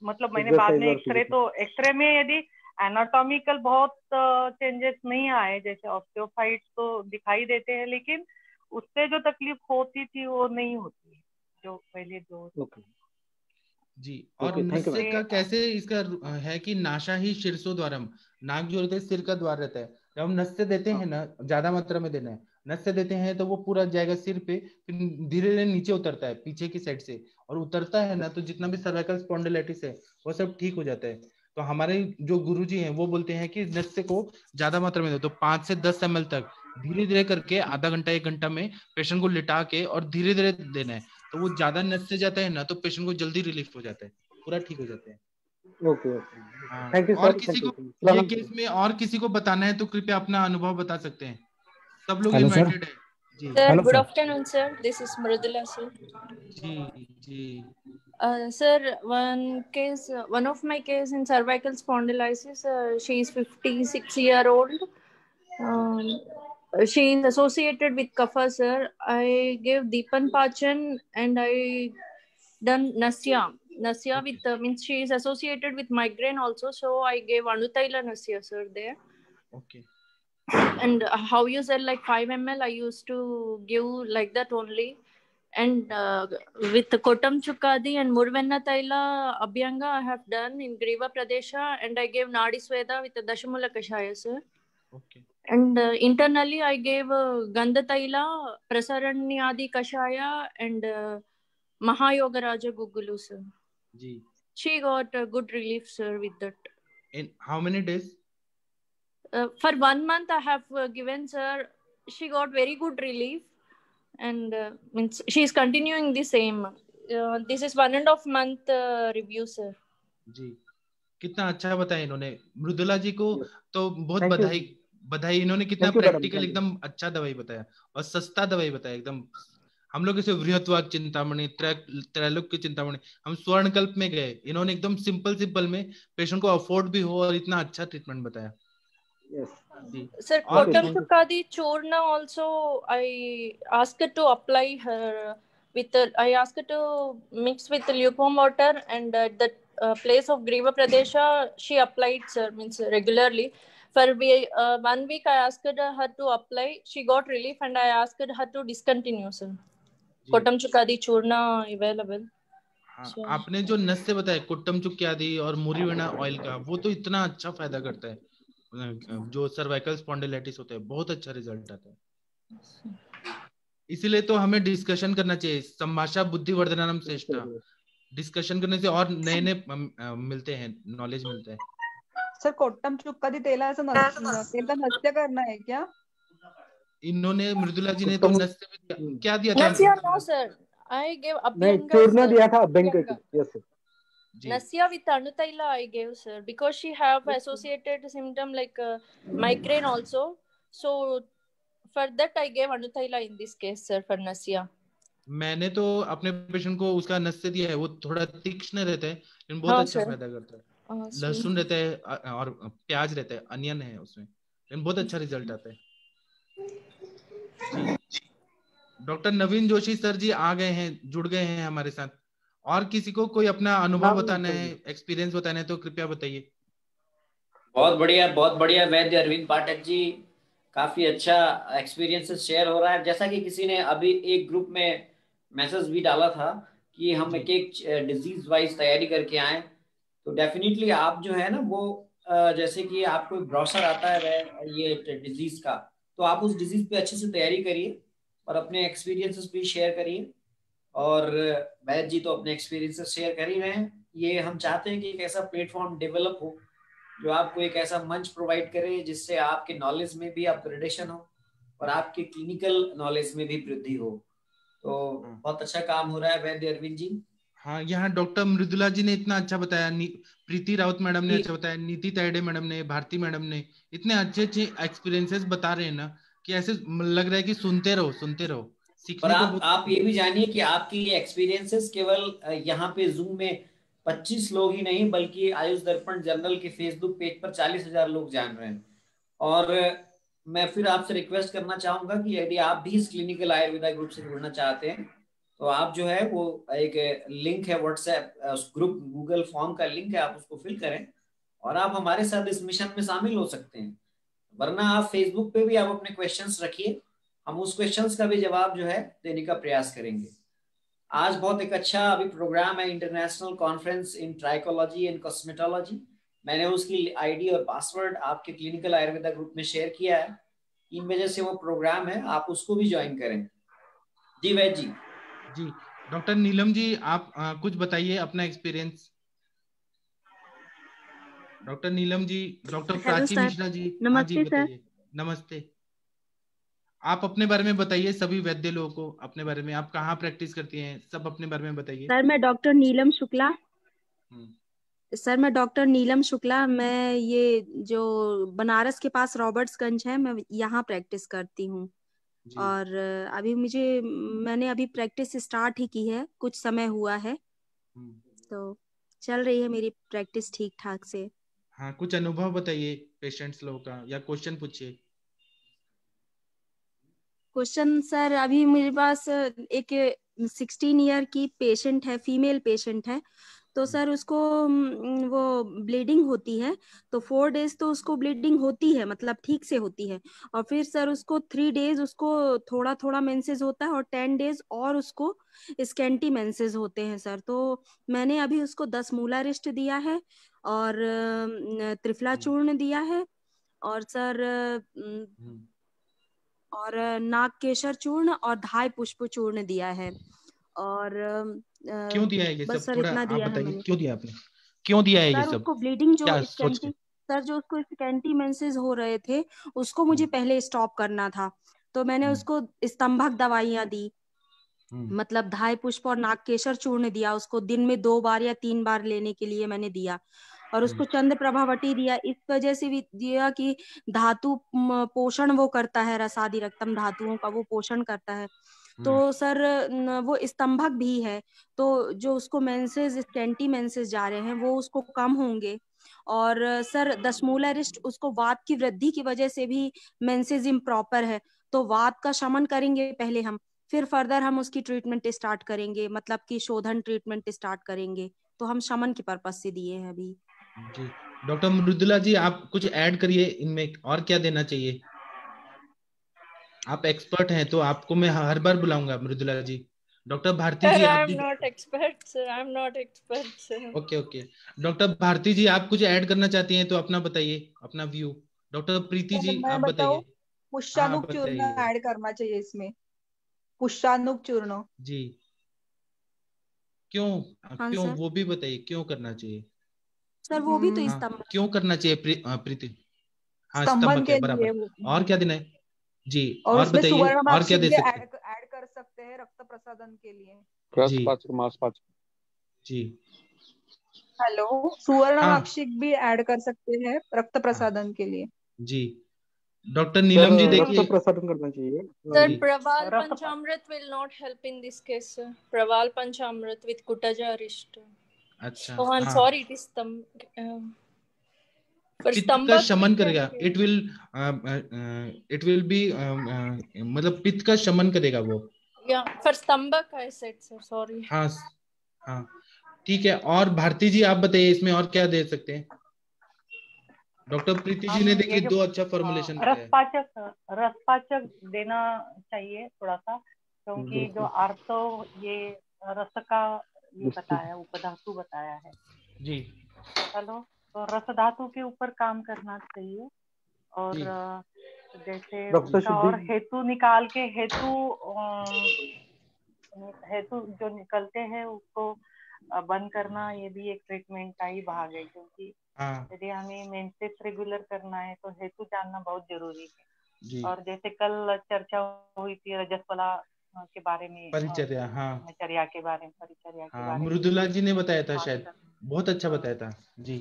मतलब मैंने बाद एक्सरसाइज में और फिजिकल। एक्सरे में यदि एनाटॉमिकल बहुत चेंजेस नहीं आए, जैसे ऑस्टियोफाइट्स तो दिखाई देते हैं, लेकिन उससे जो तकलीफ होती थी वो नहीं होती जो पहले जो। ओके जी। और ओके, थैंक यू नस्य मैडम। का कैसे इसका है कि नाशा ही शीर्षो द्वारम, नाक जो रहता है सिर का द्वार रहता है। जब हम नस्य देते हाँ हैं ना, ज्यादा मात्रा में देना है, नस्य देते हैं तो वो पूरा जाएगा सिर पे, फिर धीरे धीरे नीचे उतरता है पीछे की साइड से, और उतरता है ना तो जितना भी सर्वाइकल स्पॉन्डिलाइटिस है वो सब ठीक हो जाता है। तो हमारे जो गुरुजी हैं वो बोलते हैं कि नस्य को ज्यादा मात्रा में दो, तो 5 से 10 ml तक धीरे धीरे करके आधा घंटा 1 घंटा में पेशेंट को लिटा के और धीरे धीरे देना है। तो वो ज्यादा नस से जाता है ना तो पेशेंट को जल्दी रिलीफ हो जाता है, पूरा ठीक हो जाते हैं। Okay okay. हाँ, थैंक यू और सर, किसी थैंक को यू। ये केस में और किसी को बताना है तो कृपया अपना अनुभव बता सकते हैं। सब लोग हेलो सर। इनवाइटेड है जी। Sir, hello good sir. afternoon, sir. This is Mridula, sir. जी जी Sir, one of my case in cervical spondylitis. She is 56-year-old. Um, she is associated with kapha, sir. I gave Deepan Pachan and I done Nasya. Nasya Okay. with means she is associated with migraine also, so I gave Anutaila Nasya, sir, there. Okay And how you said like 5 ml, I used to give like that only. And with Kotam Chukadi and Murvenna Taila Abhyanga, I have done in Griva Pradesha, and I gave Nadi Sweda with the Dashamula Kashaya, sir. Okay And internally, I gave Gandha Taila, Prasaranyadi Kashaya, and Mahayoga Raja Gugulu, sir. जी She got a good relief, sir, with that. In how many days For 1 month, I have given, sir. She got very good relief, and means she is continuing the same. This is 1.5 month review, sir. जी कितना अच्छा बताया इन्होंने मृदुला जी को। Yes. तो बहुत Thank you. बधाई बधाई, इन्होंने कितना Thank you, madam. Practical Thank you. एकदम अच्छा दवाई बताया और सस्ता दवाई बताया एकदम। हम लोग इसे वृहत्वाद चिंतामणि त्रैलोक की चिंतामणि, हम स्वर्णकल्प में गए, इन्होंने एकदम सिंपल में पेशेंट को अफोर्ड भी हो और इतना अच्छा ट्रीटमेंट बताया Yes. जी। Sir, और Okay, Kotam thank you. Chukadi Churna also, I asked her to apply her with I asked her to mix with lukewarm water, and at the place of Griva Pradesha, she applied, sir, means regularly. For 1 week, I asked her to apply. She got relief, and I asked her to discontinue, sir. Ji Kotam Chukadi Churna available. हाँ, So, आपने जो नस्से बताए कुट्टम चुक्यादी और मुरीवेना oil का, वो तो इतना अच्छा फायदा करता है। जो सर्वाइकल स्पॉन्डिलाइटिस होता है बहुत अच्छा रिजल्ट आता है। इसीलिए तो हमें डिस्कशन करना चाहिए, संभाषा बुद्धिवर्धनम Yes, श्रेष्ठा। sir. Yes. डिस्कशन करने से और नए मिलते हैं, नॉलेज मिलता है। सर कोट्टम चुक्कादी तेलाचं तेल का नृत्य करना है क्या? इन्होंने मृदुला जी ने तो उत्तम। नस्से में क्या दिया था? Nasya, no, sir. I gave नहीं, Abhyanga, चूर्ण sir. दिया था अभ्यंग Abhyanga. की। Yes, sir. Ji Nasya with Anutaila I gave, sir, because she have associated symptom like migraine also. So for that I gave Anutaila in this case, sir, for Nasya. मैंने तो अपने patient को उसका नस्से दिया है, वो थोड़ा तीक्ष्ण रहता है लेकिन बहुत हाँ, अच्छा sir. फायदा करता है। Sir. लहसुन रहता है और प्याज रहता है, अनियन है उसमें, लेकिन बहुत अच्छा रिजल्ट आता है जी। डॉक्टर नवीन जोशी सर जी आ गए हैं, जुड़ गए हैं हमारे साथ। और किसी को कोई अपना अनुभव बताना है, एक्सपीरियंस बताना है तो कृपया बताइए। बहुत बढ़िया वैद्य अरविंद पाठक जी, काफी अच्छा एक्सपीरियंसेस शेयर हो रहा है। जैसा कि किसी ने अभी एक ग्रुप में मैसेज भी डाला था कि हम एक एक डिजीज वाइज तैयारी करके आए, तो डेफिनेटली आप जो है ना वो जैसे कि आपको ब्रोशर आता है ये डिजीज का, तो आप उस डिजीज पे अच्छे से तैयारी करिए और अपने एक्सपीरियंसेस भी शेयर करिए। और वैद्य जी तो अपने एक्सपीरियंसेस शेयर कर ही रहे हैं। ये हम चाहते हैं कि एक ऐसा प्लेटफॉर्म डेवलप हो जो आपको एक ऐसा मंच प्रोवाइड करे जिससे आपके नॉलेज में भी अपग्रेडेशन हो और आपके क्लिनिकल नॉलेज में भी वृद्धि हो। तो बहुत अच्छा काम हो रहा है वैद्य अरविंद जी। हाँ, यहाँ डॉक्टर मृदुला जी ने इतना अच्छा बताया, प्रीति राउत मैडम ने अच्छा बताया, नीति तायडे मैडम ने, भारती मैडम ने इतने अच्छे एक्सपीरियंसेस बता रहे हैं ना कि ऐसे लग रहा है कि सुनते रहो और सीखने को। आप ये भी जानिए कि आपकी ये एक्सपीरियंसेस केवल यहाँ पे जूम में 25 लोग ही नहीं बल्कि आयुष दर्पण जर्नल के फेसबुक पेज पर 40,000 लोग जान रहे हैं। और मैं फिर आपसे रिक्वेस्ट करना चाहूंगा कि यदि आप भी इस क्लिनिकल आयुर्वेदा ग्रुप से जुड़ना चाहते हैं तो आप जो है वो एक लिंक है व्हाट्सएप ग्रुप, गूगल फॉर्म का लिंक है, आप उसको फिल करें और आप हमारे साथ इस मिशन में शामिल हो सकते हैं। वरना आप फेसबुक पे भी आप अपने क्वेश्चंस रखिए, हम उस क्वेश्चंस का भी जवाब जो है देने का प्रयास करेंगे। आज बहुत एक अच्छा अभी प्रोग्राम है, international conference in trichology and cosmetology. मैंने उसकी आईडी और पासवर्ड आपके क्लिनिकल आयुर्वेदा ग्रुप में शेयर किया है, इन वजह से वो प्रोग्राम है, आप उसको भी ज्वाइन करें। जी वैद्य जी। जी डॉक्टर नीलम जी, आप कुछ बताइए अपना experience. Doctor Neelam ji, doctor Prachi Mishra ji. नमस्ते हाँ जी बताइए। नमस्ते, आप अपने बारे में बताइए, सभी वैद्य लोगों को अपने बारे में, आप कहाँ प्रैक्टिस करती हैं, सब अपने बारे में बताइए। सर मैं डॉक्टर नीलम शुक्ला, सर मैं डॉक्टर नीलम शुक्ला, मैं ये जो बनारस के पास रॉबर्ट्सगंज है, मैं यहाँ प्रैक्टिस करती हूँ। जी और मैंने अभी प्रैक्टिस स्टार्ट ही की है, कुछ समय हुआ है, तो चल रही है मेरी प्रैक्टिस ठीक ठाक से। हाँ, कुछ अनुभव बताइए पेशेंट्स लोगों का, या क्वेश्चन पूछिए। क्वेश्चन सर, अभी मेरे पास एक 16 ईयर की पेशेंट है, फीमेल पेशेंट है। तो सर उसको वो ब्लीडिंग होती है, तो 4 डेज तो उसको ब्लीडिंग होती है, मतलब ठीक से होती है। और फिर सर उसको 3 डेज उसको थोड़ा थोड़ा मेंसेस होता है, और 10 डेज और उसको स्कैंटी मेंसेस होते हैं सर। तो मैंने अभी उसको 10 मूलारिष्ट दिया है, और त्रिफला चूर्ण दिया है, और सर और नाग केशर चूर्ण और धाय पुष्प चूर्ण दिया है। और क्यों दिया है ये बस सब, सर थोड़ा इतना आप दिया है बताइए, मैंने। क्यों दिया आपने, क्यों दिया है ये सर सब, उसको ब्लीडिंग जो क्या सोच के? स्कैंटी सर जो उसको स्कैंटी मेंसेस हो रहे थे, उसको मुझे पहले स्टॉप करना था। तो मैंने उसको स्तंभक दवाइयां दी, मतलब धाय पुष्प और नागकेशर चूर्ण दिया उसको, दिन में 2 बार या 3 बार लेने के लिए मैंने दिया। और उसको चंद्र प्रभावटी दिया, इस वजह से भी दिया कि धातु पोषण वो करता है, रसादि रक्तम धातुओं का वो पोषण करता है। तो सर वो स्तंभक भी है, तो जो उसको मेंसेस स्कैंटी मेंसेस जा रहे हैं वो उसको कम होंगे। और सर दशमूलारिष्ट उसको वात की वृद्धि की वजह से भी मेंसेस इम्प्रॉपर है, तो वात का शमन करेंगे पहले हम, फिर फर्दर हम उसकी ट्रीटमेंट स्टार्ट करेंगे, मतलब कि शोधन ट्रीटमेंट स्टार्ट करेंगे। तो हम शमन की पर्पज से दिए हैं अभी। जी डॉक्टर मृदुला जी, आप कुछ ऐड करिए इनमें, और क्या देना चाहिए? आप एक्सपर्ट हैं तो आपको मैं हर बार बुलाऊंगा मृदुला जी। डॉक्टर भारती Sir, जी आप I'm भी। not expert, sir. I'm not expert, sir. Okay okay, doctor Bharti ji आप कुछ ऐड करना चाहती हैं तो अपना बताइए, अपना व्यू। डॉक्टर प्रीति जी मैं आप बताऊं, बताइए। हाँ पुष्पानुक चूर्ण बताइए ऐड करना चाहिए इसमें, पुष्पानुक चूर्ण। जी। क्यों? हाँ क्यों सर। वो भी बताइए, क्यों करना चाहिए? सर वो भी तो हाँ, स्तंभ क्यों करना चाहिए प्रीति? हाँ, स्तंभन स्तंभक है के लिए बराबर। और क्या देना है जी? और और उसमें बताइए, और क्या सुवर्णमाक्षिक दे भी सकते हैं? ऐड कर सकते हैं रक्त प्रसादन के लिए। जी मांसपाचक जी। हेलो, हाँ सुवर्णमाक्षिक भी ऐड कर सकते हैं रक्त हाँ प्रसादन के लिए। जी। डॉक्टर सर नीलम जी रक्त देखिए। प्रसारण करना चाहिए। Sir, जी Praval रक्त Panchamrit will not help in this case, sir. Praval Panchamrit with Kutaja Arishta. अच्छा Oh, I'm हाँ, sorry, it is for पित्त का Stambhak we शमन can करेगा, इट विल बी मतलब पित्त का शमन करेगा वो। yeah, for Stambhak I said, sir. Sorry. हाँ हाँ ठीक है। और भारती जी आप बताइए इसमें और क्या दे सकते हैं? डॉक्टर प्रीति जी हम ने ये देखिए जो 2 अच्छा फॉर्मुलेशन बताया। रसपाचक देना चाहिए थोड़ा सा, क्योंकि जो आर्थो ये रस का ये बताया, उपधातु बताया है। जी चलो, तो रस धातु के ऊपर काम करना चाहिए। और जी जैसे रक्त उसका शुद्धि। और हेतु निकाल के हेतु जो निकलते हैं उसको बंद करना, ये भी एक ट्रीटमेंट का ही भाग है। क्योंकि हाँ यदि हमें मेंसेस रेगुलर करना है तो हेतु जानना बहुत जरूरी है। जी। और जैसे कल चर्चा हुई थी रजस्वला के बारे में, परिचर्या, हाँ परिचर्या के बारे हाँ, में मृदुला जी ने बताया था, बात शायद कर बहुत अच्छा बताया था जी।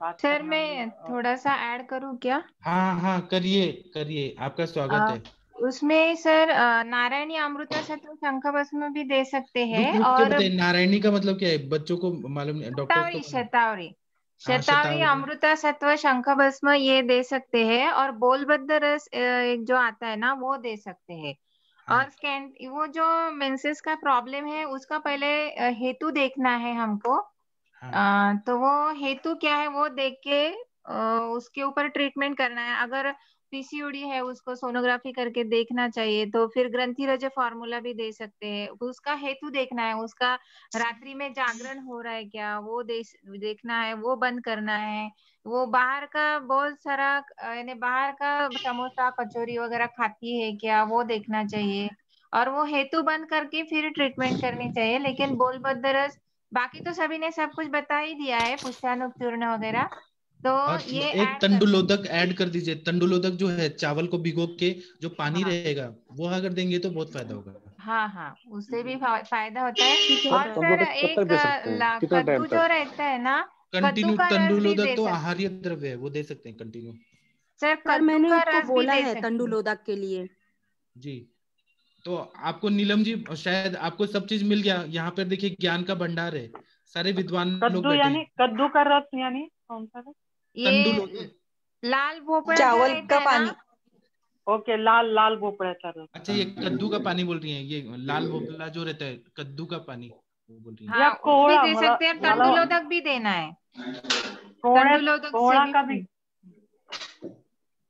बात सर करना भी मैं थोड़ा सा ऐड करूँ क्या? हाँ हाँ करिए करिए, आपका स्वागत है। उसमें सर नारायणी अमृता सत्व शंखभस्म भी दे सकते रुक हैं। रुक के और बताइए, नारायणी का मतलब क्या है? बच्चों को मालूम नहीं, डॉक्टर्स को शतावरी मालूम। शतावरी हाँ शतावरी शतावरी। अमृता सत्व शंखभस्म ये दे सकते हैं। और बोलबद्ध रस एक जो आता है ना वो दे सकते हैं। हाँ और वो जो मेंसेस का प्रॉब्लम है उसका पहले हेतु देखना है हमको। हाँ तो वो हेतु क्या है वो देख के उसके ऊपर ट्रीटमेंट करना है। अगर पीसीओडी है उसको सोनोग्राफी करके देखना चाहिए। तो फिर ग्रंथिरज फार्मूला भी दे सकते हैं। उसका हेतु देखना है, उसका रात्रि में जागरण हो रहा है क्या वो देखना है, वो बंद करना है। वो बाहर का बहुत सारा यानी बाहर का समोसा कचौरी वगैरह खाती है क्या वो देखना चाहिए। और वो हेतु बंद करके फिर ट्रीटमेंट करनी चाहिए। लेकिन बोलबद्ध रस बाकी तो सभी ने सब कुछ बता ही दिया है, पुष्पानुक चूर्ण वगैरह, तो और ये एक ऐड कर सकते। तंडुलोदक ऐड कर दीजिए। तंडुलोदक जो है, चावल को भिगो के जो पानी हाँ रहेगा वो अगर देंगे तो बहुत फायदा होगा। हाँ हाँ, उससे भी फायदा होता है। ठीक है और सर। सर तंदुरुस्त कब तक एक दे सकते हैं, कितना टाइम कद्दू जो तक? रहता है ना कंटिन्यू का रस भी तंडुलोदक दे तो सकते आहार्य द्रव्य है, वो दे सकते हैं कंटिन्यू। सर, सर कद्दू मैंने का उसको रस भी बोला दे है सकते हैं। तंडुलोदक के लिए। जी, तो आपको नीलम जी शायद आपको सब चीज मिल गया। यहाँ पर देखिए ज्ञान का भंडार है, सारे विद्वान लोग कद्दू बैठे यानी हैं। कद्दू का रस यानी कौन सा रस? ये तंडुलोदक। लाल भोपड़ा जो चावल रहता का है पानी। ना, ओके, लाल लाल भोपळ्याचा रस। अच्छा, ये कद्दू का पानी बोल रही हैं, ये लाल भोपला जो रहता है कद्दू का पानी वो बोल रही हैं। या हाँ, वो भी कोहळा, दे मला सकते हैं। मला तंडुलोदक भी देना है, कोहळ्या तंडुलोदक से कोहळा भी का भी।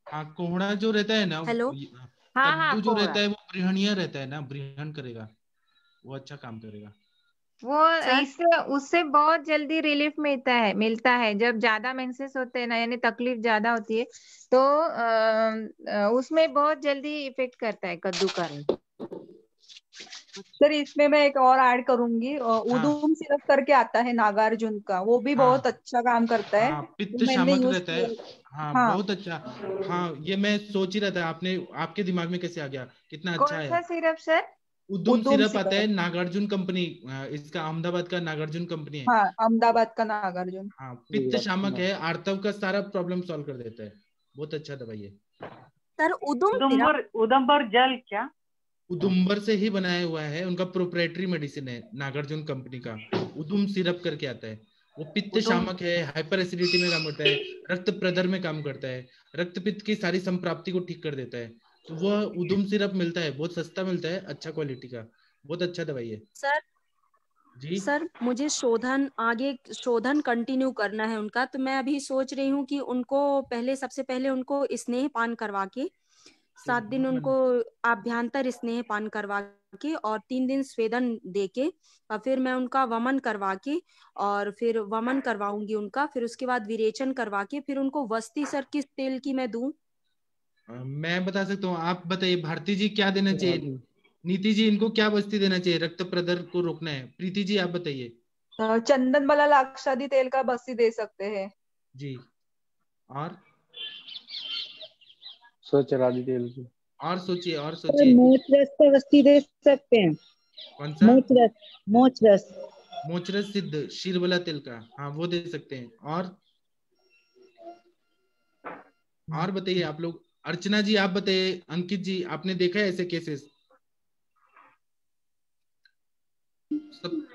हाँ, कोहड़ा जो रहता है ना, हेलो। हाँ हाँ, कद्दू जो कोहड़ा रहता है वो गृहणीय रहता है ना, गृहण करेगा, वो अच्छा काम करेगा। वो सर इससे उससे बहुत जल्दी रिलीफ मिलता है जब ज्यादा मेंसेस होते हैं ना, यानी तकलीफ ज्यादा होती है तो उसमें बहुत जल्दी इफेक्ट करता है कद्दू का रस। सर इसमें मैं एक और ऐड करूंगी, हाँ उदुम सिरप करके आता है नागार्जुन का, वो भी बहुत हाँ अच्छा काम करता है। हाँ, पित्त तो मैंने शामक यूज रहता है। किया। हाँ, हाँ, बहुत अच्छा। हाँ, ये मैं सोच ही रहा था, आपने आपके दिमाग में कैसे आ गया, कितना अच्छा कौन है। सा सिरप सर? उदुम उदुम सिरप आता है, सिरप। नागार्जुन कंपनी, इसका अहमदाबाद का नागार्जुन कंपनी है। हाँ, अहमदाबाद का नागार्जुन। हाँ, पित्त शामक है, आर्तव का सारा प्रॉब्लम सॉल्व कर देता है, बहुत अच्छा दवाई है। सर उदुम सिरप उदुम्बर जल क्या? उदुम्बर से ही बनाया हुआ है, उनका प्रोप्राइटरी मेडिसिन है नागार्जुन कंपनी का। उदुम सिरप करके आता है, वो पित्त शामक है, हाइपर एसिडिटी में काम करता है, रक्त प्रदर में काम करता है, रक्त पित्त की सारी संप्राप्ति को ठीक कर देता है। तो वह उदुम सिरप मिलता है, बहुत सस्ता मिलता है, अच्छा क्वालिटी का, बहुत अच्छा दवाई है। सर जी सर मुझे आगे शोधन कंटिन्यू करना है उनका, तो मैं अभी सोच रही हूँ कि उनको सबसे पहले उनको स्नेह पान करवा के 7 दिन उनको आभ्यंतर स्नेह पान करवा के और 3 दिन स्वेदन दे के और फिर मैं उनका वमन करवा के और फिर वमन करवाऊंगी उनका, फिर उसके बाद विरेचन करवा के फिर उनको वस्ती सर किस तेल की मैं दूं? मैं बता सकता हूँ, आप बताइए भारती जी क्या देना चाहिए, नीति जी इनको क्या बस्ती देना चाहिए, रक्त प्रदर को रोकना है, प्रीति जी आप बताइए। चंदन वाला लाक्षादी तेल का बस्सी दे सकते हैं। जी, और स्वच्छ राधी तेल की। और सोचिए, और सर सोचिए। मोच रस का बस्ती दे सकते हैं। कौन सा? मोच रस, मोच रस। मोचरस सिद्ध शीरबला तेल का, हाँ वो दे सकते हैं। और बताइए आप लोग। अर्चना जी आप बताइए, अंकित जी आपने देखा है ऐसे केसेस? सब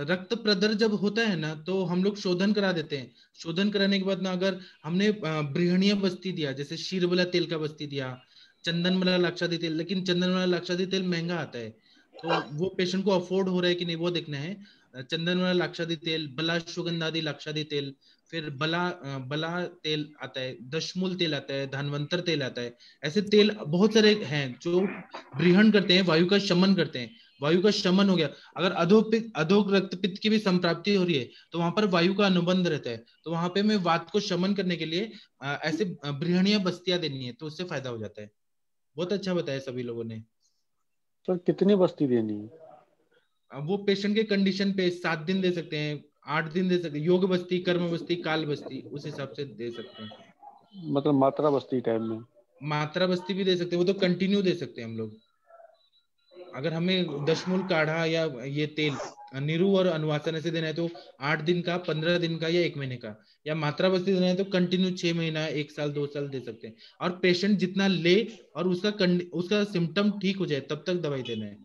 रक्त प्रदर जब होता है ना तो हम लोग शोधन करा देते हैं। शोधन कराने के बाद ना अगर हमने बृहणीय बस्ती दिया, जैसे शीरबला तेल का बस्ती दिया, चंदन वाला लाक्षादी तेल, लेकिन चंदन वाला लाक्षादी तेल महंगा आता है, तो वो पेशेंट को अफोर्ड हो रहा है कि नहीं वो देखना है। चंदन वाला लाक्षादी तेल, बला सुगंधादि लाक्षादी तेल, फिर बला तेल आता है, दशमूल तेल आता है, धन्वंतर तेल आता है। ऐसे तेल बहुत सारे हैं जो बृहण करते हैं, वायु का शमन करते हैं। वायु का शमन हो गया, अगर अधोक रक्तपित्त की भी संप्राप्ति हो रही है तो वहां पर वायु का अनुबंध रहता है, तो वहां पे मैं वात को शमन करने के लिए ऐसे बृहणीय बस्तियां देनी है, तो उससे फायदा हो जाता है। बहुत अच्छा बताया सभी लोगों ने। तो कितनी बस्ती देनी है? वो पेशेंट के कंडीशन पे 7 दिन दे सकते हैं, 8 दिन दे सकते हैं, योग बस्ती, कर्म बस्ती, काल बस्ती, उस हिसाब से दे सकते हैं। मतलब मात्रा बस्ती टाइम में मात्रा बस्ती भी दे सकते हैं, वो तो कंटिन्यू दे सकते हैं हम लोग। अगर हमें दशमूल काढ़ा या ये तेल निरु और अनुवासन ऐसे देना है तो 8 दिन का, 15 दिन का या 1 महीने का, या मात्रा बस्ती देना है तो कंटिन्यू 6 महीना, 1 साल, 2 साल दे सकते हैं। और पेशेंट जितना ले और उसका सिम्टम ठीक हो जाए तब तक दवाई देना है।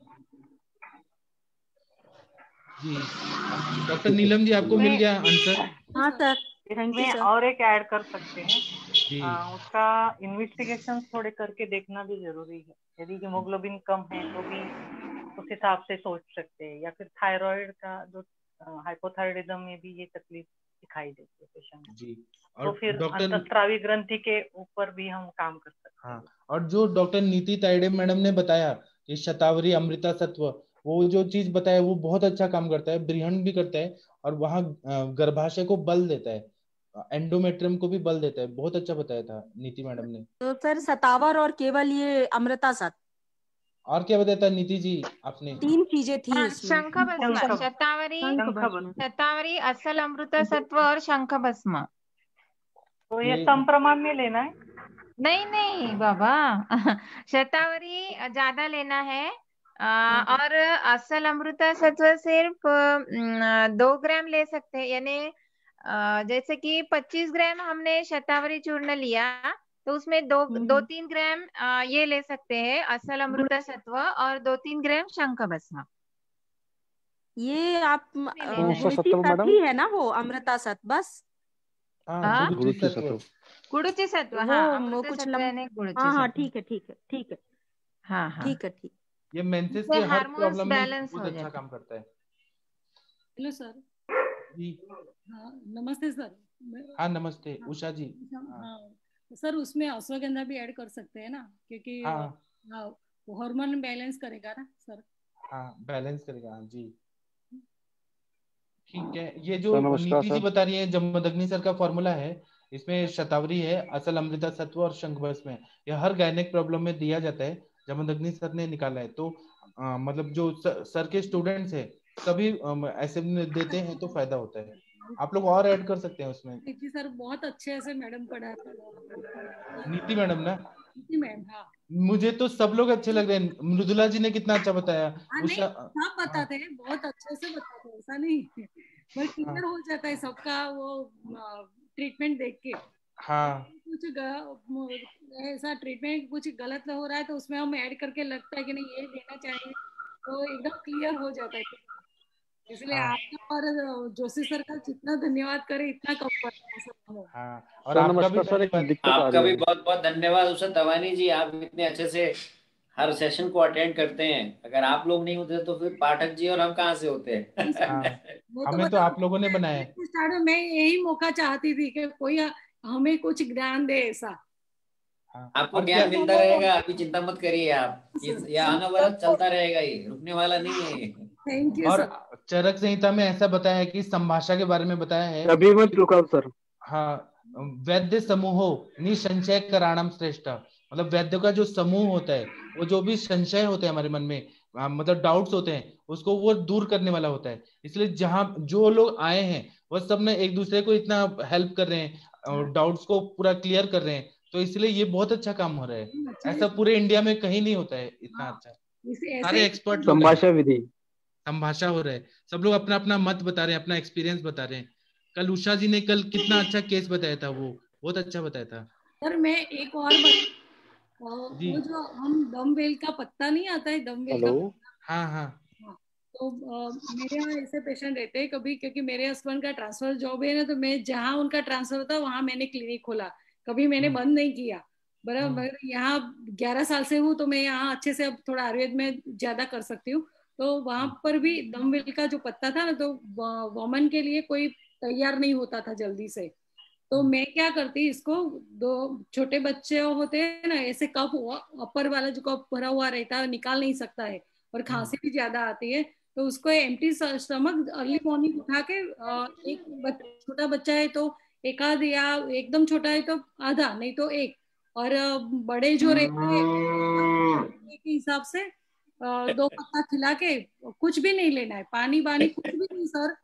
जी, डॉक्टर नीलम जी आपको मिल गया आंसर? हाँ सर, थैंक यू इसमें सर। और एक ऐड कर सकते हैं, जी उसका इन्वेस्टिगेशन थोड़े करके देखना भी जरूरी है। यदि हीमोग्लोबिन कम है तो भी उस हिसाब से सोच सकते हैं, या फिर थायराइड का जो हाइपोथायराइडिज्म में भी ये तकलीफ दिखाई देती है पेशेंट जी। तो और फिर डॉक्टर अंतस्रावी ग्रंथि के ऊपर भी हम काम कर सकते हैं। हाँ, और जो डॉक्टर नीति ताइडे मैडम ने बताया कि शतावरी अमृता सत्व, वो जो चीज बताया वो बहुत अच्छा काम करता है, बृहण भी करता है और वहां गर्भाशय को बल देता है, एंडोमेट्रियम को भी बल देता है। बहुत अच्छा बताया था नीति मैडम ने। तो सर सतावर और केवल ये अमृता सत, और क्या बताया था नीति जी आपने? 3 चीजें थी इसमें। शंख भस्म, शतावरी, असल अमृता सत्व और शंख भस्म। तो ये सम प्रमाण में लेना है? नहीं बाबा शतावरी ज्यादा लेना है और असल अमृता सत्व सिर्फ 2 ग्राम ले सकते हैं, यानी जैसे कि 25 ग्राम हमने शतावरी चूर्ण लिया, तो उसमें 2-3 ग्राम ये ले सकते हैं असल अमृता सत्व, और 2-3 ग्राम शंख भस्म। ये आप कौन सा गुड़ची सत्व मैडम? सत्व ही है ना वो अमृता सत्व? बस हाँ, गुरुची सत्व। गुड़ची सत्व, वो हाँ, वो अमृता कुछ सत्व यानी गुड़ची हाँ हाँ सत्व। ठीक है ठीक है ठीक है हाँ हाँ, ठीक है ठीक। ये मेंसेस इससे के हर हार्मोन्स प्रॉब्लम में बैलेंस बहुत हो अच्छा जाते काम करता है। Hello sir. जी हाँ नमस्ते सर। हाँ नमस्ते हाँ, उषा जी। हाँ सर, उसमें अश्वगंधा भी ऐड कर सकते हैं ना, क्योंकि हाँ हार्मोन बैलेंस करेगा ना सर। हाँ बैलेंस करेगा। हाँ जी ठीक है। ये जो सर नमस्कार नीति जी सर। बता रही है जमदग्नि सर का फॉर्मूला है, इसमें शतावरी है, असल अमृता सत्व और शंख भस्म है। यह हर गायनिक प्रॉब्लम में दिया जाता है, जमदग्नि सर ने निकाला है। तो मतलब जो सर के स्टूडेंट्स है सभी ऐसे देते हैं तो फायदा होता है। आप लोग और ऐड कर सकते हैं उसमें। नीति सर बहुत अच्छे से मैडम पढ़ा। नीति मैडम ना? नीति मैम, हाँ। मुझे तो सब लोग अच्छे लग रहे हैं। मृदुला जी ने कितना अच्छा बताया। हाँ नहीं, सब बताते हैं, बहुत अच्छे से बताते हैं, ऐसा नहीं, पर क्लियर हो जाता है सबका वो ट्रीटमेंट देख के। हाँ कुछ ऐसा ट्रीटमेंट कुछ गलत हो रहा है तो उसमें हम ऐड करके लगता है कि नहीं ये देना चाहिए, तो एकदम क्लियर हो जाता है। इसलिए हाँ आपका और जोशी सर का जितना धन्यवाद करें इतना कम पड़ता है सर। हाँ और सर आपका भी नमस्कार सर, एक धन्यवाद। दिक्कत आ आपका रही भी है। बहुत बहुत धन्यवाद उषा तवानी जी, आप इतने अच्छे से हर सेशन को अटेंड करते हैं। अगर आप लोग नहीं होते तो फिर पाठक जी और हम कहाँ से होते हैं। हाँ वो तो हमें तो आप लोगों ने बनाया है। स्टार्ट में मैं यही मौका चाहती थी कि कोई हमें कुछ ज्ञान दे ऐसा। हाँ आपको और ज्ञान क्या मिलता रहेगा, अभी चिंता मत करिए आप। ये अनवरत चलता रहेगा, ये रुकने वाला नहीं है। थैंक यू और सर। चरक संहिता में ऐसा बताया है कि संभाषा के बारे में बताया है। अभी मत रुकाओ सर। हाँ वैद्य समूहो निसंशय कराणम श्रेष्ठ। मतलब वैद्य का जो समूह होता है वो जो भी संशय होते हैं हमारे मन में, मतलब डाउट्स होते हैं, उसको वो दूर करने वाला होता है। इसलिए जहां जो लोग आए हैं वो सब ने एक दूसरे को इतना हेल्प कर रहे हैं, डाउट्स को पूरा क्लियर कर रहे हैं। तो इसलिए ये बहुत अच्छा काम हो रहा है। ऐसा पूरे इंडिया में कहीं नहीं होता है इतना अच्छा। सारे एक्सपर्ट लोग हैं, संभाषा विधि संभाषा हो रहा है, सब लोग अपना अपना मत बता रहे हैं, अपना एक्सपीरियंस बता रहे हैं। कल उषा जी ने कल कितना अच्छा केस बताया था, वो बहुत अच्छा बताया था। सर मैं एक और जी वो जो हम दमवेल का पत्ता नहीं आता है, दमवेल का पत्ता। हाँ हाँ तो मेरे यहाँ ऐसे पेशेंट रहते हैं कभी, क्योंकि मेरे हस्बैंड का ट्रांसफर जॉब है ना, तो मैं जहाँ उनका ट्रांसफर था वहां मैंने क्लिनिक खोला, कभी मैंने बंद नहीं किया। बराबर यहाँ 11 साल से हूँ, तो मैं यहाँ अच्छे से अब थोड़ा आयुर्वेद में ज्यादा कर सकती हूँ। तो वहां पर भी दमवेल का जो पत्ता था ना, तो वोमन के लिए कोई तैयार नहीं होता था जल्दी से। तो मैं क्या करती, इसको 2 छोटे बच्चे होते हैं ना, ऐसे कफ अपर वाला जो कफ भरा हुआ रहता है निकाल नहीं सकता है, और खांसी भी ज्यादा आती है, तो उसको एम्प्टी स्टमक अर्ली मॉर्निंग उठा के एक छोटा बच्चा है तो एक आध, या एकदम छोटा है तो आधा, नहीं तो एक, और बड़े जो रहते हैं के हिसाब से 2 पत्ता खिला के, कुछ भी नहीं लेना है, पानी बानी कुछ भी नहीं सर,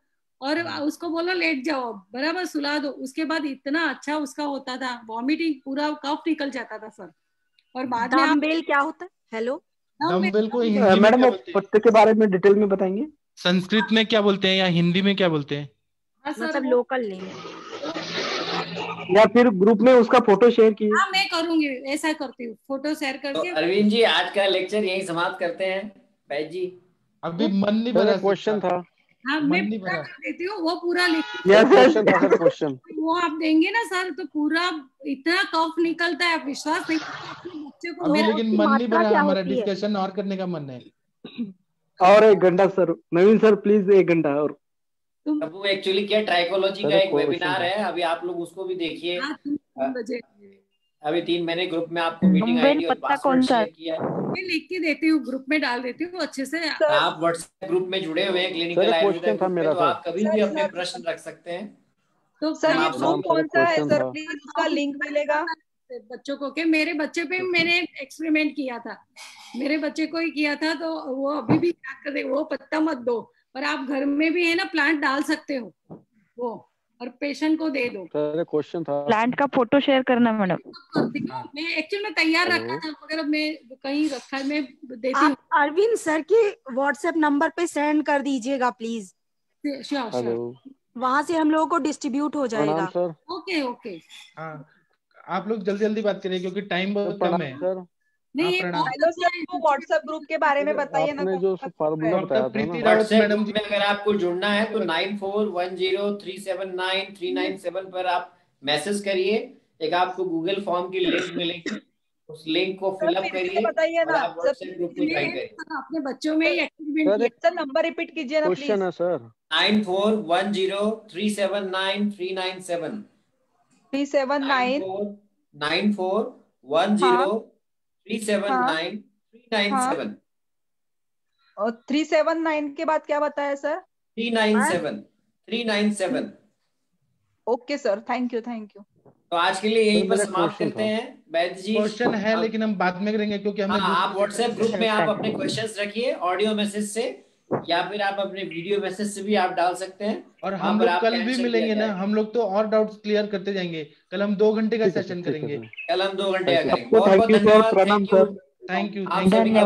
और उसको बोलो लेट जाओ, बराबर सुला दो। उसके बाद इतना अच्छा उसका होता था, वॉमिटिंग पूरा कफ निकल जाता था सर। और बाद में डम्बेल क्या होता है? हेलो, डम्बेल को हिंदी में मैडम क्या वो बोलते हैं? पत्ते के बारे में डिटेल में बताएंगे? संस्कृत में क्या बोलते हैं या हिंदी में क्या बोलते हैं? मतलब लोकल नहीं, या फिर ग्रुप में उसका फोटो शेयर कीजिए। हाँ मैं करूंगी, ऐसा करती हूँ, फोटो शेयर तो करके। अरविंद जी आज का लेक्चर यही समाप्त करते हैं। बैज जी अभी मन नहीं भरा, क्वेश्चन था। हाँ मन मैं नहीं पूरा भरा। कर देती हूँ, वो पूरा लिख क्वेश्चन था सर, क्वेश्चन वो आप देंगे ना सर, तो पूरा इतना कफ निकलता है, आप विश्वास नहीं बच्चे को। अभी लेकिन मन नहीं भरा, हमारा होती है? डिस्कशन और करने का मन है। और 1 घंटा सर, नवीन सर प्लीज 1 घंटा और। अब वो एक्चुअली क्या ट्राइकोलॉजी सर, का एक क्वेश्चन वेबिनार था। है, अभी आप लोग उसको भी देखिए। हाँ 3 बजे अभी 3 महीने ग्रुप में आपको मीटिंग आईडी और पासवर्ड शेयर किया है। मैं लिख के देती हूँ, ग्रुप में डाल देती हूँ अच्छे से। आप व्हाट्सएप ग्रुप में जुड़े हुए हैं क्लिनिकल सर, आयुर्वेदा क्वेश्चन था ग्रुप में, मेरा तो सर। आप कभी भी अपने प्रश्न रख सकते हैं। तो सर ये आप ग्रुप सब कौन सा है क्वेश्चन सर, था। प्लीज उसका लिंक मिलेगा? बच्चों को के मेरे बच्चे पे मैंने एक्सपेरिमेंट किया था, मेरे बच्चे को ही किया था, तो वो अभी भी याद कर रहे, वो पत्ता मत दो, पर आप घर में भी है ना प्लांट डाल सकते हो वो, और पेशेंट को दे दो। सर क्वेश्चन था। प्लांट का फोटो शेयर करना मैडम। करती हूँ मैं, एक्चुअली में तैयार रखा था, मगर अब मैं कहीं रखा, मैं देती हूँ। आप अरविंद सर के व्हाट्सएप नंबर पे सेंड कर दीजिएगा प्लीज। Sure sure. वहां से हम लोगों को डिस्ट्रीब्यूट हो जाएगा। प्रणाम सर। Okay okay. हाँ, आप लोग जल्दी जल्दी बात करिए क्योंकि टाइम बहुत कम है। सर नहीं, ये प्रणाम। हेलो सर, वो व्हाट्सएप ग्रुप के बारे में बताइए ना। आपने जो फार्मूला बताया था ना, व्हाट्सएप ग्रुप में अगर आपको जुड़ना है तो 9410379397 पर आप मैसेज करिए। एक आपको गूगल फॉर्म की लिंक मिलेगी, उस लिंक को फिल अप करिए बताइए और ना आप व्हाट्सएप ग्रुप में ज्वाइन करिए। अपने बच्चों में एक्टिवेट सर नंबर रिपीट कीजिए ना क्वेश्चन है सर। 9410379397 9410379397 और 379 के बाद क्या बताया sir? 397। Okay sir, thank you. तो आज के लिए यहीं पर समाप्त करते हैं। वैद्य जी, क्वेश्चन है लेकिन हम बाद में करेंगे क्योंकि हमें आप व्हाट्सएप ग्रुप में आप अपने क्वेश्चंस रखिए ऑडियो मैसेज से, या फिर आप अपने वीडियो मैसेज से भी आप डाल सकते हैं। और हम लोग कल भी मिलेंगे ना, हम लोग तो और डाउट्स क्लियर करते जाएंगे। कल हम 2 घंटे का सेशन करेंगे। कल हम 2 घंटे का करेंगे। बहुत बहुत धन्यवाद। Thank you. धन्यवाद।